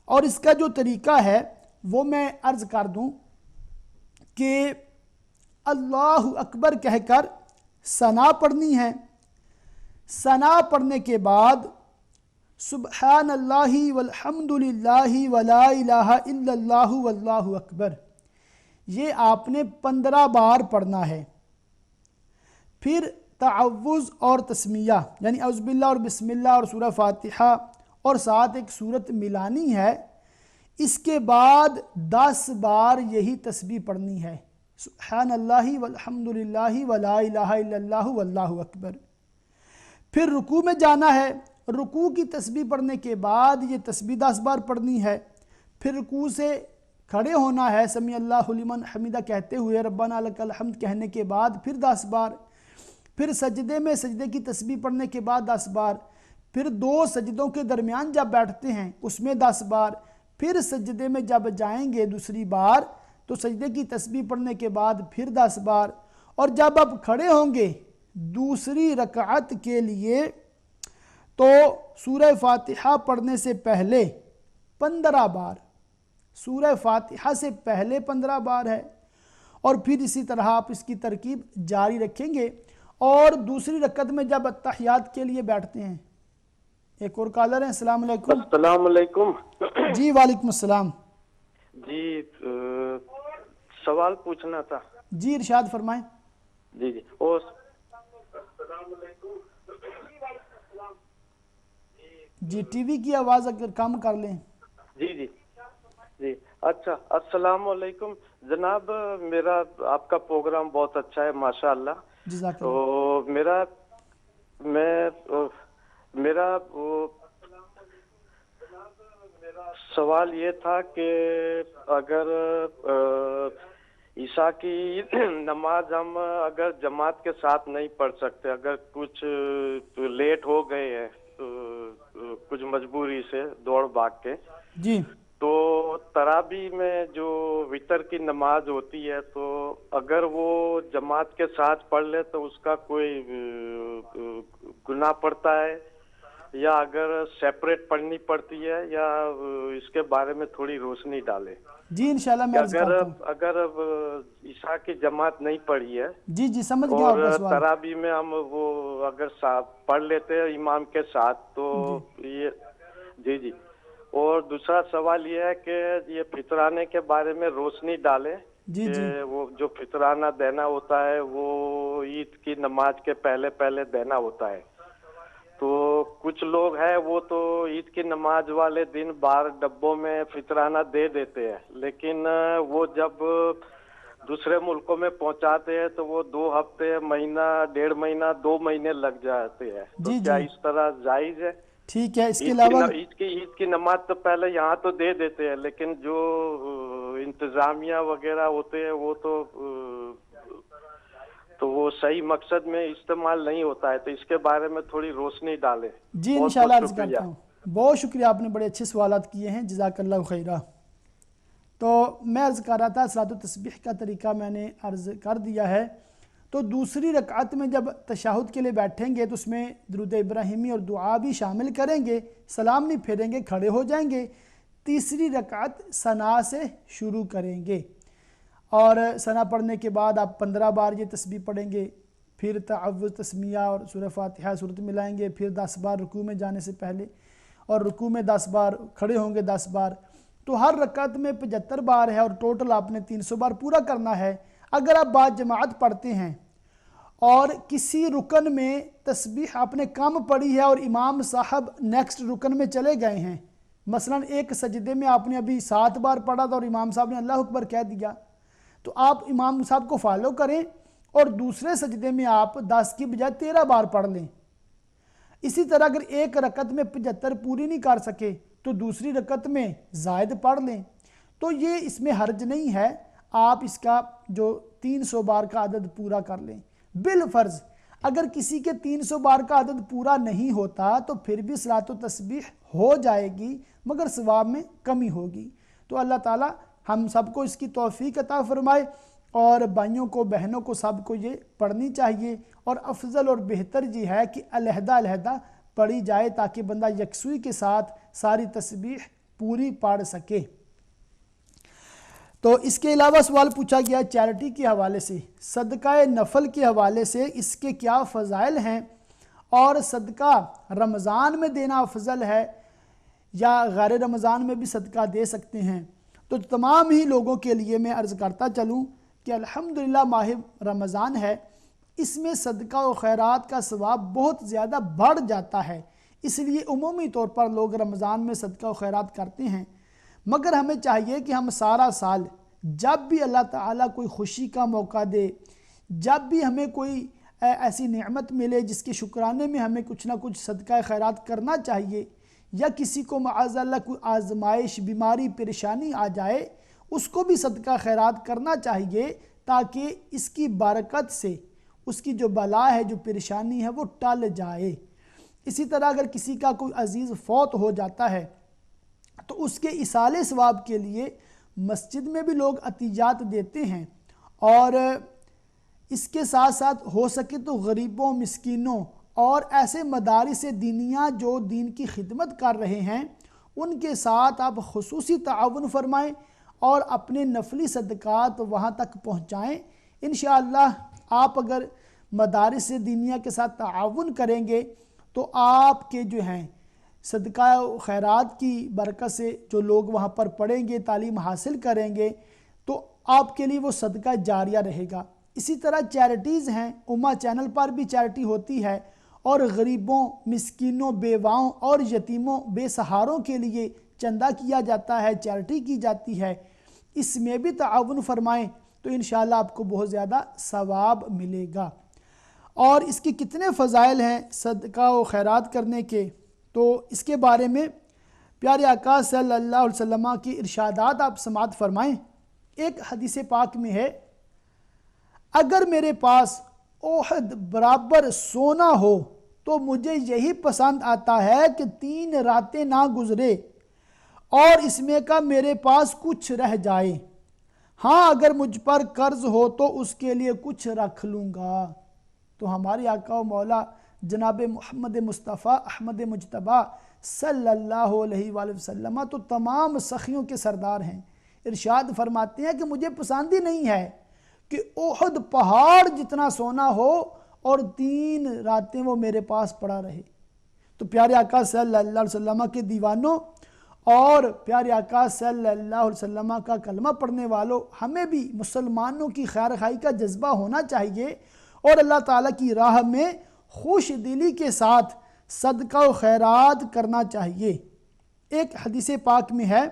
اور اس کا جو طریقہ ہے وہ میں عرض کر دوں کہ اللہ اکبر کہہ کر ثنا پڑھنی ہے، ثنا پڑھنے کے بعد سبحان اللہ والحمد للہ ولا الہ الا اللہ واللہ اکبر، یہ آپ نے 15 بار پڑھنا ہے۔ پھر تعوذ اور تسمیہ یعنی اعوذ باللہ اور بسم اللہ اور سورہ فاتحہ اور ساتھ ایک سورت ملانی ہے، اس کے بعد 10 بار یہی تسبیح پڑھنی ہے، سبحان اللہ والحمد للہ ولا الہ الا اللہ واللہ اکبر۔ پھر رکوع میں جانا ہے، رکوع کی تسبیح پڑھنے کے بعد یہ تسبیح 10 بار پڑھنی ہے، پھر رکوع سے کھڑے ہونا ہے سمیع اللہ لمن حمیدہ کہتے ہوئے ربنا لک الحمد کہنے کے بعد پھر 10 بار، پھر سجدے میں سجدے کی تسبیح پڑھنے کے بعد 10 بار، پھر 2 سجدوں کے درمیان جب بیٹھتے ہیں اس میں 10 بار، پھر سجدے میں جب جائیں گے دوسری بار تو سجدے کی تسبیح پڑھنے کے بعد پھر 10 بار، اور جب آپ کھڑے ہوں گے دوسری رکعت کے لیے تو سورہ فاتحہ پڑھنے سے پہلے 15 بار، سورہ فاتحہ سے پہلے 15 بار ہے، اور پھر اسی طرح آپ اس کی ترکیب جاری رکھیں گے۔ اور دوسری رکعت میں جب اتحیات کے لیے بیٹھتے ہیں، ایک اور کالر ہیں، السلام علیکم۔ السلام علیکم۔ جی وعلیکم السلام۔ جی سوال پوچھنا تھا۔ جی ارشاد فرمائیں۔ جی جی ٹی وی کی آواز اگر کم کر لیں۔ جی اچھا، السلام علیکم جناب، میرا آپ کا پروگرام بہت اچھا ہے ماشاء اللہ۔ تو میرا سوال یہ تھا کہ اگر عشاء کی نماز ہم اگر جماعت کے ساتھ نہیں پڑھ سکتے، اگر کچھ لیٹ ہو گئے ہیں کچھ مجبوری سے دوڑ بھاگ کے، جی تو تراویح میں جو وتر کی نماز ہوتی ہے تو اگر وہ جماعت کے ساتھ پڑھ لے تو اس کا کوئی گناہ پڑتا ہے، یا اگر سیپریٹ پڑھنی پڑتی ہے، یا اس کے بارے میں تھوڑی روشنی ڈالے۔ جی انشاءاللہ میں عرض کرتا ہوں۔ اگر عشاء کی جماعت نہیں پڑھی ہے جی سمجھ گیا اور تراویح میں ہم وہ اگر پڑھ لیتے ہیں امام کے ساتھ تو یہ جی اور دوسرا سوال یہ ہے کہ یہ فطرانے کے بارے میں روشنی ڈالے کہ وہ جو فطرانہ دینا ہوتا ہے وہ عید کی نماز کے پہلے دینا ہوتا ہے، تو کچھ لوگ ہیں وہ تو عید کی نماز والے دن باہر ڈبوں میں فطرانہ دے دیتے ہیں، لیکن وہ جب دوسرے ملکوں میں پہنچاتے ہیں تو وہ 2 ہفتے، مہینہ، 1.5 مہینہ، 2 مہینے لگ جاتے ہیں، تو کیا اس طرح جائز ہے؟ ٹھیک ہے، اس کے علاوہ عید کی نماز تو پہلے یہاں تو دے دیتے ہیں، لیکن جو انتظامیہ وغیرہ ہوتے ہیں وہ تو وہ صحیح مقصد میں استعمال نہیں ہوتا ہے، تو اس کے بارے میں تھوڑی روشنی ڈالیں۔ جی انشاءاللہ عرض کرتا ہوں۔ بہت شکریہ، آپ نے بڑے اچھے سوالات کیے ہیں، جزاک اللہ خیرہ۔ تو میں عرض کر رہا تھا صلاۃ التسبیح کا طریقہ میں نے عرض کر دیا ہے۔ تو دوسری رکعت میں جب تشہد کے لیے بیٹھیں گے تو اس میں درود ابراہیمی اور دعا بھی شامل کریں گے، سلام نہیں پھیریں گے، کھڑے ہو جائیں گے، تیسری رکعت ثنا سے شروع کریں گے، اور ثنا پڑھنے کے بعد آپ 15 بار یہ تسبیح پڑھیں گے، پھر تعوذ، تسمیہ اور سورہ فاتحہ صورت ملائیں گے، پھر 10 بار رکوع میں جانے سے پہلے، اور رکوع میں 10 بار، کھڑے ہوں گے 10 بار، تو ہر رکعت میں 75 بار ہے، اور ٹوٹل آپ نے 300 بار پورا کرنا ہے۔ اگر آپ با جماعت پڑھتے ہیں اور کسی رکن میں تسبیح آپ نے کم پڑھی ہے اور امام صاحب نیکسٹ رکن میں چلے گئے ہیں، مثلا ایک سجدے میں آپ نے ابھی 7 بار پڑھا تھا اور امام صاحب نے اللہ اکبر کہہ دیا، تو آپ امام صاحب کو فالو کریں اور دوسرے سجدے میں آپ 10 کی بجائے 13 بار پڑھ لیں۔ اسی طرح اگر ایک رکعت میں 75 پوری نہیں کر سکے تو دوسری رکعت میں زائد پڑھ لیں، تو یہ اس میں حرج نہیں ہے، آپ اس کا جو 300 بار کا عدد پورا کر لیں۔ بالفرض اگر کسی کے 300 بار کا عدد پورا نہیں ہوتا تو پھر بھی صلاۃ و تسبیح ہو جائے گی، مگر ثواب میں کمی ہوگی۔ تو اللہ تعالی ہم سب کو اس کی توفیق عطا فرمائے، اور بھائیوں کو، بہنوں کو، سب کو یہ پڑھنی چاہیے، اور افضل اور بہتر یہ ہے کہ علیحدہ علیحدہ پڑھی جائے تاکہ بندہ یکسوئی کے ساتھ ساری تسبیح پوری پڑھ سکے۔ تو اس کے علاوہ سوال پوچھا گیا چیریٹی کے حوالے سے، صدقہ نفل کے حوالے سے اس کے کیا فضائل ہیں، اور صدقہ رمضان میں دینا افضل ہے یا غیر رمضان میں بھی صدقہ دے سکتے ہیں؟ تو تمام ہی لوگوں کے لیے میں عرض کرتا چلوں کہ الحمدللہ ماہ رمضان ہے، اس میں صدقہ و خیرات کا ثواب بہت زیادہ بڑھ جاتا ہے، اس لیے عمومی طور پر لوگ رمضان میں صدقہ و خیرات کرتے ہیں، مگر ہمیں چاہیے کہ ہم سارا سال جب بھی اللہ تعالیٰ کوئی خوشی کا موقع دے، جب بھی ہمیں کوئی ایسی نعمت ملے جس کے شکرانے میں ہمیں کچھ نہ کچھ صدقہ خیرات کرنا چاہیے، یا کسی کو معاذ اللہ کوئی آزمائش، بیماری، پریشانی آ جائے اس کو بھی صدقہ خیرات کرنا چاہیے تاکہ اس کی برکت سے اس کی جو بلا ہے، جو پریشانی ہے وہ ٹل جائے۔ اسی طرح اگر کسی کا کوئی عزیز فوت ہو جاتا ہے تو اس کے ایصال ثواب کے لیے مسجد میں بھی لوگ عطیات دیتے ہیں، اور اس کے ساتھ ساتھ ہو سکے تو غریبوں، مسکینوں اور ایسے مدارس دینیہ جو دین کی خدمت کر رہے ہیں ان کے ساتھ آپ خصوصی تعاون فرمائیں اور اپنے نفلی صدقات وہاں تک پہنچائیں۔ انشاءاللہ آپ اگر مدارس دینیہ کے ساتھ تعاون کریں گے تو آپ کے جو ہیں صدقہ و خیرات کی برکت سے جو لوگ وہاں پر پڑھیں گے، تعلیم حاصل کریں گے، تو آپ کے لیے وہ صدقہ جاریہ رہے گا۔ اسی طرح چیریٹیز ہیں، امہ چینل پر بھی چیریٹی ہوتی ہے، اور غریبوں، مسکینوں، بیواؤں اور یتیموں، بے سہاروں کے لیے چندہ کیا جاتا ہے، چیریٹی کی جاتی ہے۔ اس میں بھی تعاون فرمائیں تو انشاءاللہ آپ کو بہت زیادہ ثواب ملے گا۔ اور اس کے کتنے فضائل ہیں صدقہ و خیرات کرنے کے، تو اس کے بارے میں پیارے آقا صلی اللہ علیہ وسلم کی ارشادات آپ سماعت فرمائیں۔ ایک حدیث پاک میں ہے، اگر میرے پاس احد برابر سونا ہو تو مجھے یہی پسند آتا ہے کہ 3 راتیں نہ گزرے اور اس میں کا میرے پاس کچھ رہ جائے، ہاں اگر مجھ پر قرض ہو تو اس کے لیے کچھ رکھ لوں گا۔ تو ہمارے آقا و مولا جناب محمد مصطفیٰ احمد مجتبیٰ صلی اللہ علیہ وآلہ وسلم تو تمام سخیوں کے سردار ہیں۔ ارشاد فرماتے ہیں کہ مجھے پسند ہی نہیں ہے کہ احد پہاڑ جتنا سونا ہو اور 3 راتیں وہ میرے پاس پڑا رہے۔ تو پیارے آقا صلی اللہ علیہ وسلم کے دیوانوں اور پیارے آقا صلی اللہ علیہ وسلم کا کلمہ پڑھنے والوں، ہمیں بھی مسلمانوں کی خیر خواہی کا جذبہ ہونا چاہیے اور اللہ تعالیٰ کی راہ میں خوش دلی کے ساتھ صدقہ و خیرات کرنا چاہیے۔ ایک حدیث پاک میں ہے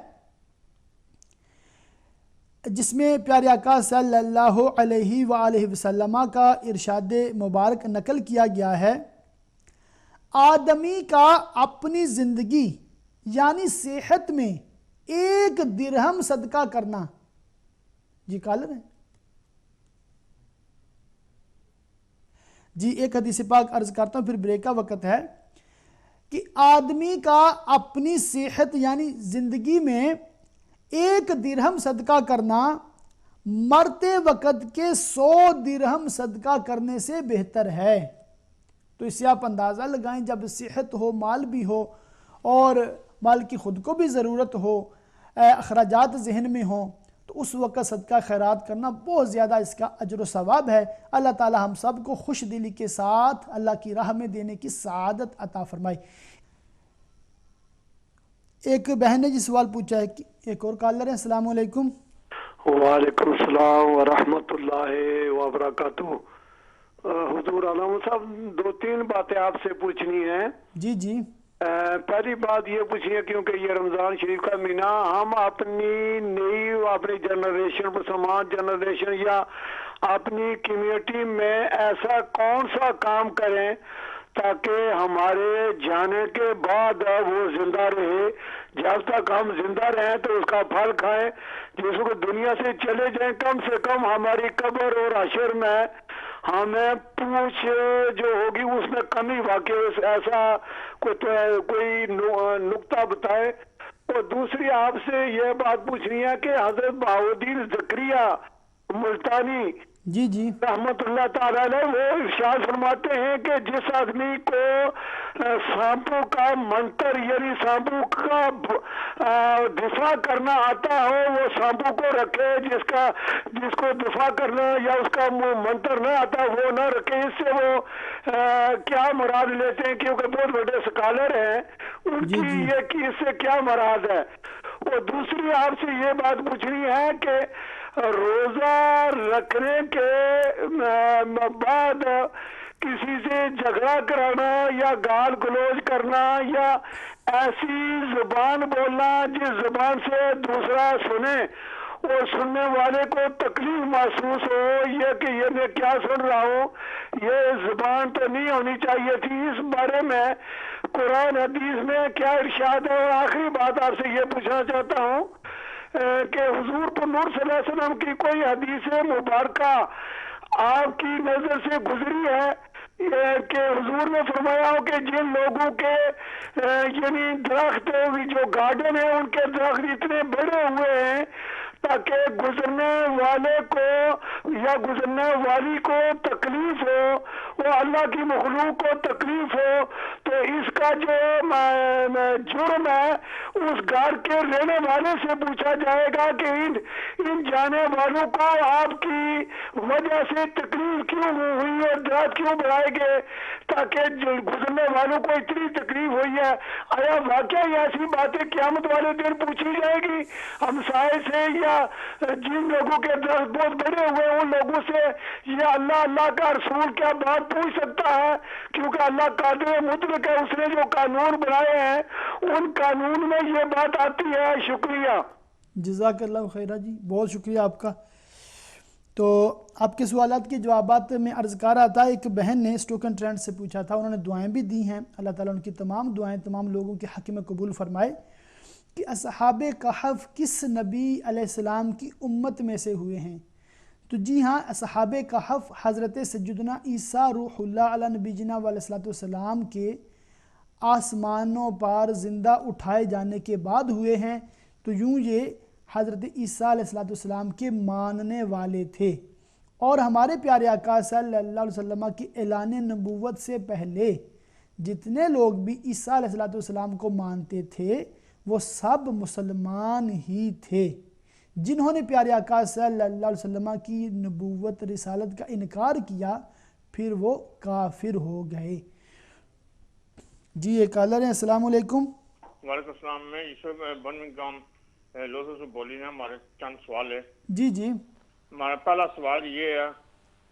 جس میں پیارے آقا صلی اللہ علیہ وآلہ وسلم کا ارشاد مبارک نقل کیا گیا ہے، آدمی کا اپنی زندگی یعنی صحت میں 1 درہم صدقہ کرنا، جی کالر ہیں جی، ایک حدیث پاک عرض کرتا ہوں پھر بریک کا وقت ہے، کہ آدمی کا اپنی صحت یعنی زندگی میں 1 درہم صدقہ کرنا مرتے وقت کے 100 درہم صدقہ کرنے سے بہتر ہے۔ تو اس سے آپ اندازہ لگائیں، جب صحت ہو، مال بھی ہو اور مال کی خود کو بھی ضرورت ہو، اخراجات ذہن میں ہوں، تو اس وقت صدقہ خیرات کرنا بہت زیادہ اس کا اجر و ثواب ہے۔ اللہ تعالی ہم سب کو خوش دلی کے ساتھ اللہ کی راہ میں دینے کی سعادت عطا فرمائے۔ ایک بہن نے جی سوال پوچھا ہے، ایک اور کالر ہے۔ السلام علیکم۔ وعلیکم السلام ورحمۃ اللہ وبرکاتہ۔ حضور علامہ صاحب 2-3 باتیں آپ سے پوچھنی ہیں۔ جی جی۔ پہلی بات یہ پوچھیے، کیونکہ یہ رمضان شریف کا مہینہ، ہم اپنی اپنی جنریشن، مسلمان جنریشن یا اپنی کمیونٹی میں ایسا کون سا کام کریں تاکہ ہمارے جانے کے بعد وہ زندہ رہے، جب تک ہم زندہ رہیں تو اس کا پھل کھائیں، جس کو دنیا سے چلے جائیں کم سے کم ہماری قبر اور حشر میں ہمیں پوچھ جو ہوگی اس میں کمی واقع ایسا کوئی نقطہ بتائے۔ اور دوسری آپ سے یہ بات پوچھنی ہے کہ حضرت بہاؤالدین زکریا ملتانی جی جی رحمت اللہ تعالیٰ علیہ وہ ارشاد فرماتے ہیں کہ جس آدمی کو سانپوں کا منتر یعنی سانپوں کا دفاع کرنا آتا ہو وہ سانپوں کو رکھے، جس کو دفاع کرنا یا اس کا منتر نہ آتا وہ نہ رکھے۔ اس سے وہ کیا مراد لیتے ہیں، کیونکہ بہت بڑے سکالر ہیں، ان کی یہ کہ اس سے کیا مراد ہے۔ اور دوسری آپ سے یہ بات پوچھنی ہے کہ روزہ رکھنے کے بعد کسی سے جھگڑا کرانا یا گال گلوچ کرنا یا ایسی زبان بولنا جس زبان سے دوسرا سنے، اور سننے والے کو تکلیف محسوس ہو یہ کہ یہ میں کیا سن رہا ہوں, یہ زبان تو نہیں ہونی چاہیے تھی. اس بارے میں قرآن حدیث میں کیا ارشاد ہے؟ اور آخری بات آپ سے یہ پوچھنا چاہتا ہوں کہ حضور پر نور صلی اللہ علیہ وسلم کی کوئی حدیث مبارکہ آپ کی نظر سے گزری ہے کہ حضور نے فرمایا ہو کہ جن لوگوں کے یعنی درخت جو گارڈن ہے ان کے درخت اتنے بڑے ہوئے ہیں تاکہ گزرنے والے کو یا گزرنے والی کو تکلیف ہو, وہ اللہ کی مخلوق کو تکلیف ہو, تو اس کا جو جرم ہے اس گھر کے رہنے والے سے پوچھا جائے گا کہ ان جانے والوں کو آپ کی وجہ سے تکلیف کیوں ہوئی اور درخت کیوں بڑھائے گئے تاکہ گزرنے والوں کو اتنی تکلیف ہوئی ہے. آیا واقعی ایسی باتیں قیامت والے دن پوچھی جائے گی ہمسائے سے یا جن لوگوں کے درخت بہت بڑے ہوئے ان لوگوں سے یہ اللہ کا رسول کیا بات پوچھ سکتا ہے؟ کیونکہ اللہ قادر مطلق ہے, اس نے جو قانون بنائے ہیں ان قانون میں یہ بات آتی ہے. شکریہ. جزاک اللہ خیرہ جی, بہت شکریہ آپ کا. تو آپ کے سوالات کے جوابات میں عرض کر رہا تھا, ایک بہن نے اسٹوکن ٹرینڈ سے پوچھا تھا, انہوں نے دعائیں بھی دی ہیں, اللہ تعالیٰ ان کی تمام دعائیں تمام لوگوں کے حق میں قبول فرمائے, کہ اصحاب کہف کس نبی علیہ السلام کی امت میں سے ہوئے ہیں. تو جی ہاں, اصحاب کہف حضرت سیدنا عیسیٰ روح اللہ علیہ نبی جنا علیہ السلام کے آسمانوں پر زندہ اٹھائے جانے کے بعد ہوئے ہیں. تو یوں یہ حضرت عیسیٰ علیہ السلام کے ماننے والے تھے, اور ہمارے پیارے آقا صلی اللہ علیہ وسلم کی اعلان نبوت سے پہلے جتنے لوگ بھی عیسیٰ علیہ السلام کو مانتے تھے وہ سب مسلمان ہی تھے. جنہوں نے پیارے آقا صلی اللہ علیہ وسلم کی نبوت رسالت کا انکار کیا پھر وہ کافر ہو گئے. جی ایک کالر ہیں, السلام علیکم. وعلیکم السلام. میں یوسف برمنگھم لوسو سے بولی نا, ہمارے چند سوال ہے. جی جی. ہمارا پہلا سوال یہ ہے,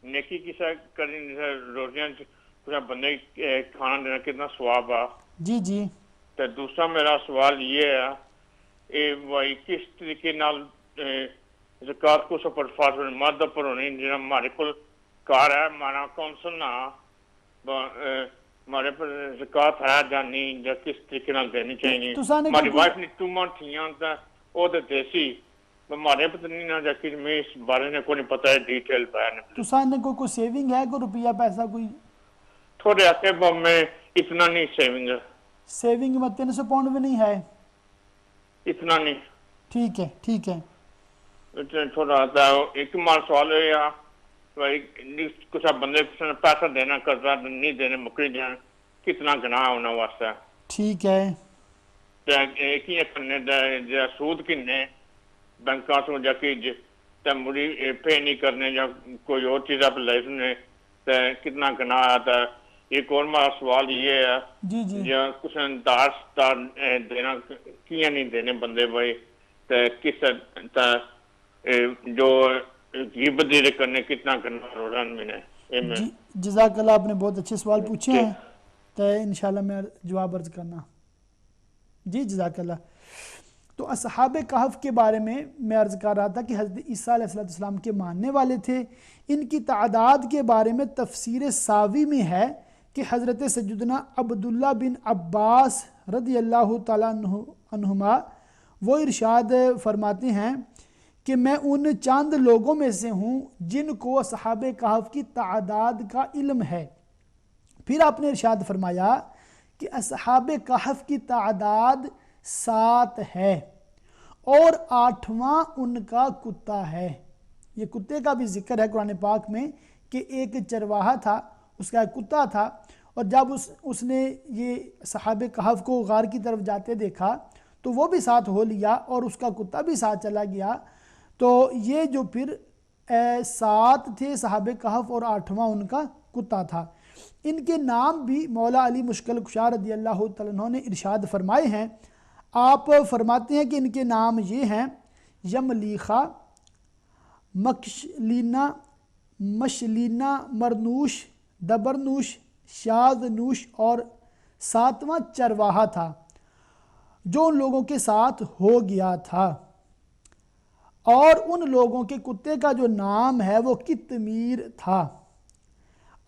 نیکی کسے کرنی روزیاں کچھ بندے کھانا دینا کتنا ثواب ہے؟ جی جی. تو دوسرا میرا سوال یہ ہے وہی کس طریقے نال زکوٰۃ کو سپر فرض مرد پر ہونی, جنہیں ہمارے کو کار ہے ہمارا کونسل نہ ہمارے پر زکوٰۃ ہے یا نہیں, یا کس طریقے نال دینی چاہیے. ہماری وائف نے 2 منتھ تھیاں وہ تو دیسی ہمارے پتہ نہیں نہ جاکر میں اس بارے میں کوئی نہیں پتہ ہے ڈیٹیل بیان. تو سانے کوئی سیونگ ہے, کوئی روپیہ پیسہ کوئی تھوڑے آتے میں اتنا نہیں سیونگ ہے. سیونگ میں 300 پاؤنڈ بھی نہیں ہے, اتنا نہیں. ٹھیک ہے ٹھیک ہے. تھوڑا آتا ہے. ایک مار سوال ہے یا کچھ بندے پیسہ دینا قرضہ نہیں دینے مکری جائیں کتنا گناہ ہونا واسطہ؟ ٹھیک ہے. سود کنے بینکاں سے جا کے مڑی پے نہیں کرنے یا کوئی اور چیز آپ لے سنے کتنا گناہ آتا ہے. ایک اور ہمارا سوال یہ ہے جی جی یا کچھ دار دینا کیا نہیں دینے بندے بھائی کس جو غیبت دیرے کرنے کتنا گناہ روزان میں نے. جزاک اللہ, آپ نے بہت اچھے سوال پوچھے ہیں, تو انشاءاللہ میں جواب عرض کرنا. جی جزاک اللہ. تو اصحاب کہف کے بارے میں عرض کر رہا تھا کہ حضرت عیسیٰ علیہ السلام کے ماننے والے تھے. ان کی تعداد کے بارے میں تفسیر ساوی میں ہے کہ حضرت سیدنا عبداللہ بن عباس رضی اللہ تعالیٰ عنہما وہ ارشاد فرماتے ہیں کہ میں ان چند لوگوں میں سے ہوں جن کو اصحاب کہف کی تعداد کا علم ہے. پھر آپ نے ارشاد فرمایا کہ اصحاب کہف کی تعداد 7 ہے اور 8واں ان کا کتا ہے. یہ کتے کا بھی ذکر ہے قرآن پاک میں کہ ایک چرواہا تھا, اس کا ایک کتا تھا, اور جب اس نے یہ اصحاب کہف کو غار کی طرف جاتے دیکھا تو وہ بھی ساتھ ہو لیا اور اس کا کتا بھی ساتھ چلا گیا. تو یہ جو پھر 7 تھے صحابہ کہف اور 8واں ان کا کتا تھا. ان کے نام بھی مولا علی مشکل کشا رضی اللہ تعالیٰ عنہ نے ارشاد فرمائے ہیں. آپ فرماتے ہیں کہ ان کے نام یہ ہیں یملیخہ, مکشلینہ, مشلینہ, مرنوش, دبرنوش, شاذنوش, اور 7واں چرواہا تھا جو ان لوگوں کے ساتھ ہو گیا تھا. اور ان لوگوں کے کتے کا جو نام ہے وہ قطمیر تھا،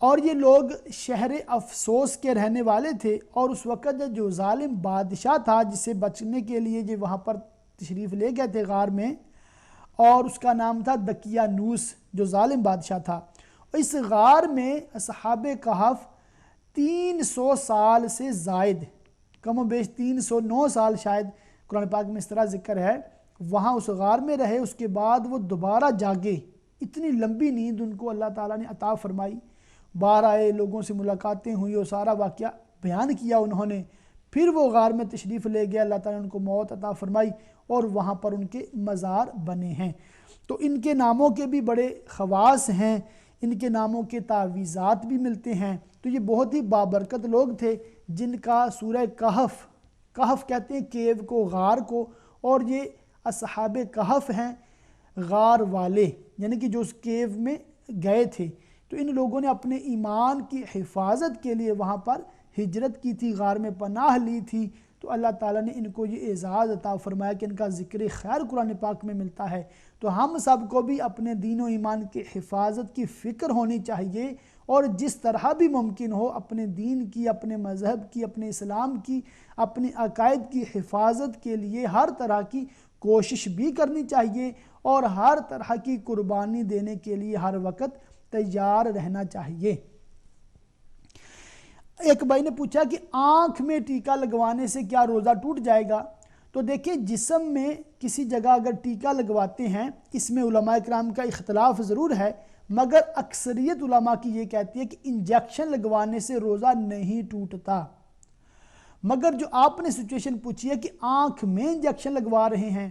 اور یہ لوگ شہر افسوس کے رہنے والے تھے، اور اس وقت جو ظالم بادشاہ تھا جسے بچنے کے لیے جو وہاں پر تشریف لے گئے تھے غار میں، اور اس کا نام تھا دقیانوس، جو ظالم بادشاہ تھا. اس غار میں اصحاب کہف 300 سال سے زائد، کم و بیش 309 سال شاید قرآن پاک میں اس طرح ذکر ہے، وہاں اس غار میں رہے. اس کے بعد وہ دوبارہ جاگے. اتنی لمبی نیند ان کو اللہ تعالیٰ نے عطا فرمائی. باہر آئے، لوگوں سے ملاقاتیں ہوئی، اور سارا واقعہ بیان کیا انہوں نے. پھر وہ غار میں تشریف لے گیا، اللہ تعالیٰ نے ان کو موت عطا فرمائی، اور وہاں پر ان کے مزار بنے ہیں. تو ان کے ناموں کے بھی بڑے خواص ہیں، ان کے ناموں کے تعویذات بھی ملتے ہیں. تو یہ بہت ہی بابرکت لوگ تھے جن کا سورہ کہف کہتے ہیں کیو کو، غار کو، اور یہ اصحاب کہف ہیں غار والے، یعنی کہ جو اس کیو میں گئے تھے. تو ان لوگوں نے اپنے ایمان کی حفاظت کے لیے وہاں پر ہجرت کی تھی، غار میں پناہ لی تھی. تو اللہ تعالیٰ نے ان کو یہ اعزاز عطا فرمایا کہ ان کا ذکر خیر قرآن پاک میں ملتا ہے. تو ہم سب کو بھی اپنے دین و ایمان کی حفاظت کی فکر ہونی چاہیے، اور جس طرح بھی ممکن ہو اپنے دین کی، اپنے مذہب کی، اپنے اسلام کی، اپنے عقائد کی حفاظت کے لیے ہر طرح کی کوشش بھی کرنی چاہیے، اور ہر طرح کی قربانی دینے کے لیے ہر وقت تیار رہنا چاہیے. ایک بھائی نے پوچھا کہ آنکھ میں ٹیکا لگوانے سے کیا روزہ ٹوٹ جائے گا؟ تو دیکھیں، جسم میں کسی جگہ اگر ٹیکا لگواتے ہیں، اس میں علماء کرام کا اختلاف ضرور ہے، مگر اکثریت علماء کی یہ کہتی ہے کہ انجیکشن لگوانے سے روزہ نہیں ٹوٹتا. مگر جو آپ نے سچویشن پوچھی ہے کہ آنکھ میں انجیکشن لگوا رہے ہیں،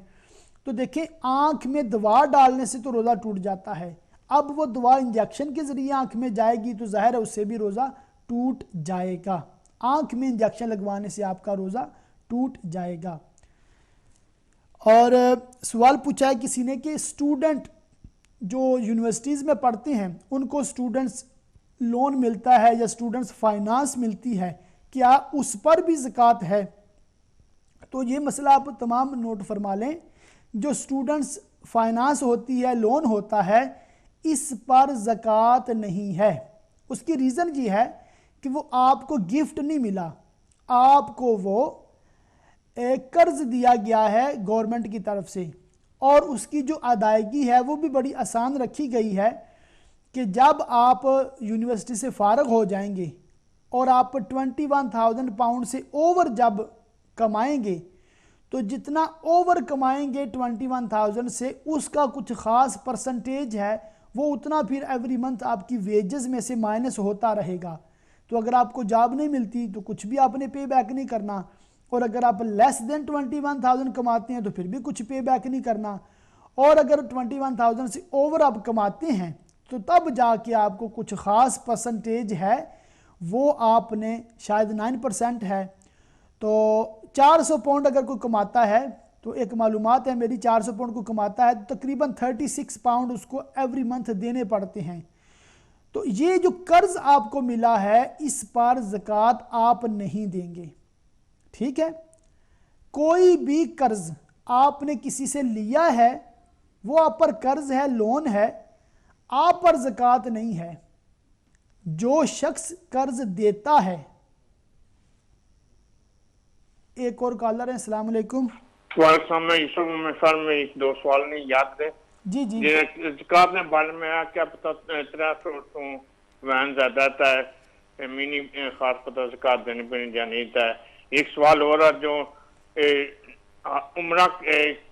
تو دیکھیں آنکھ میں دوا ڈالنے سے تو روزہ ٹوٹ جاتا ہے. اب وہ دوا انجیکشن کے ذریعے آنکھ میں جائے گی تو ظاہر ہے اس سے بھی روزہ ٹوٹ جائے گا. آنکھ میں انجیکشن لگوانے سے آپ کا روزہ ٹوٹ جائے گا. اور سوال پوچھا ہے کسی نے کہ اسٹوڈنٹ جو یونیورسٹیز میں پڑھتے ہیں ان کو اسٹوڈنٹس لون ملتا ہے یا اسٹوڈنٹس فائنانس ملتی ہے، کیا اس پر بھی زکوٰۃ ہے؟ تو یہ مسئلہ آپ تمام نوٹ فرما لیں. جو اسٹوڈنٹس فائنانس ہوتی ہے، لون ہوتا ہے، اس پر زکوٰۃ نہیں ہے. اس کی ریزن یہ ہے کہ وہ آپ کو گفٹ نہیں ملا، آپ کو وہ قرض دیا گیا ہے گورنمنٹ کی طرف سے، اور اس کی جو ادائیگی ہے وہ بھی بڑی آسان رکھی گئی ہے کہ جب آپ یونیورسٹی سے فارغ ہو جائیں گے اور آپ 21,000 پاؤنڈ سے اوور جب کمائیں گے، تو جتنا اوور کمائیں گے 21,000 سے، اس کا کچھ خاص پرسنٹیج ہے، وہ اتنا پھر ایوری منتھ آپ کی ویجز میں سے مائنس ہوتا رہے گا. تو اگر آپ کو جاب نہیں ملتی تو کچھ بھی آپ نے پے بیک نہیں کرنا، اور اگر آپ لیس دین 21,000 کماتے ہیں تو پھر بھی کچھ پے بیک نہیں کرنا، اور اگر 21,000 سے اوور آپ کماتے ہیں تو تب جا کے آپ کو کچھ خاص پرسنٹیج ہے، وہ آپ نے شاید 9% ہے. تو 400 پاؤنڈ اگر کوئی کماتا ہے، تو ایک معلومات ہے میری، 400 پاؤنڈ کو کماتا ہے تو تقریباً 36 پاؤنڈ اس کو ایوری منتھ دینے پڑتے ہیں. تو یہ جو قرض آپ کو ملا ہے اس پر زکوٰۃ آپ نہیں دیں گے. ٹھیک ہے، کوئی بھی قرض آپ نے کسی سے لیا ہے، وہ آپ پر قرض ہے، لون ہے، آپ پر زکوٰۃ نہیں ہے. جو شخص قرض دیتا ہے. ایک اور کالر ہے. السلام علیکم. وعلیکم السلام. سر میں ایک دو سوال نہیں یاد ہے. جی جی. زکوٰۃ نے بارے میں کیا پتا 300 تو وین زیادہ ہے، مینی خاص پتہ زکوٰۃ دینے پہ نہیں جانی ہے. ایک سوال اور ہے جو عمرہ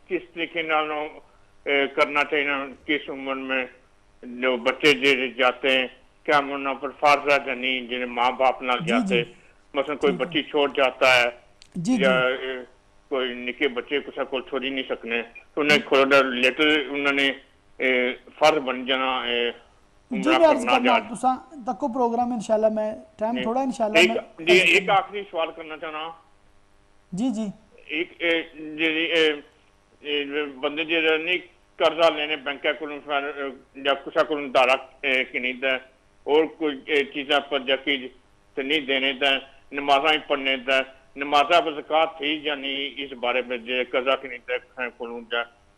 کس طریقے نال کرنا چاہیے، کس عمر میں جو بچے جاتے ہیں، کیا انہوں پر فرض ہے یا نہیں، جنہیں ماں باپ نہ جاتے، مثلا کوئی بچی چھوڑ جاتا ہے یا کوئی نکے بچے کسا کو چھوڑ ہی نہیں سکنے، تو انہیں کھوڑا لیٹر انہوں نے فرض بن جانا عمرہ کرنا جا تکو پروگرام انشاءاللہ. میں ٹائم تھوڑا انشاءاللہ میں جی ایک آخری سوال کرنا چاہنا. جی جی. ایک بندے جی نہیں قرضہ لینے بینک کو یا کسا کو دارا کی نہیں دا اور کوئی چیزیں پر جاکی نہیں دینے دا، نمازاں ہی پڑھنے دا، نمازاں پر زکوٰۃ تھی یا نہیں، اس بارے میں جو قرضہ کی نہیں دا کو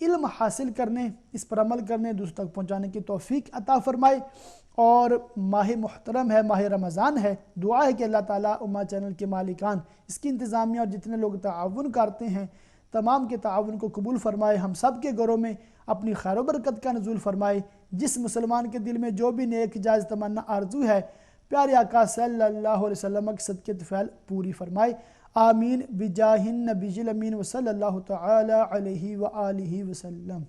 علم حاصل کرنے، اس پر عمل کرنے، دوسروں تک پہنچانے کی توفیق عطا فرمائے۔ اور ماہ محترم ہے، ماہ رمضان ہے، دعا ہے کہ اللہ تعالیٰ امہ چینل کے مالکان، اس کی انتظامیہ اور جتنے لوگ تعاون کرتے ہیں تمام کے تعاون کو قبول فرمائے، ہم سب کے گھروں میں اپنی خیر و برکت کا نزول فرمائے۔ جس مسلمان کے دل میں جو بھی نیک جائز تمنا آرزو ہے پیارے آقا صلی اللہ علیہ وسلم کے صدقے طفیل پوری فرمائے، آمین بجاہ النبی الامین وصلی اللہ تعالی علیہ وآلہ وسلم۔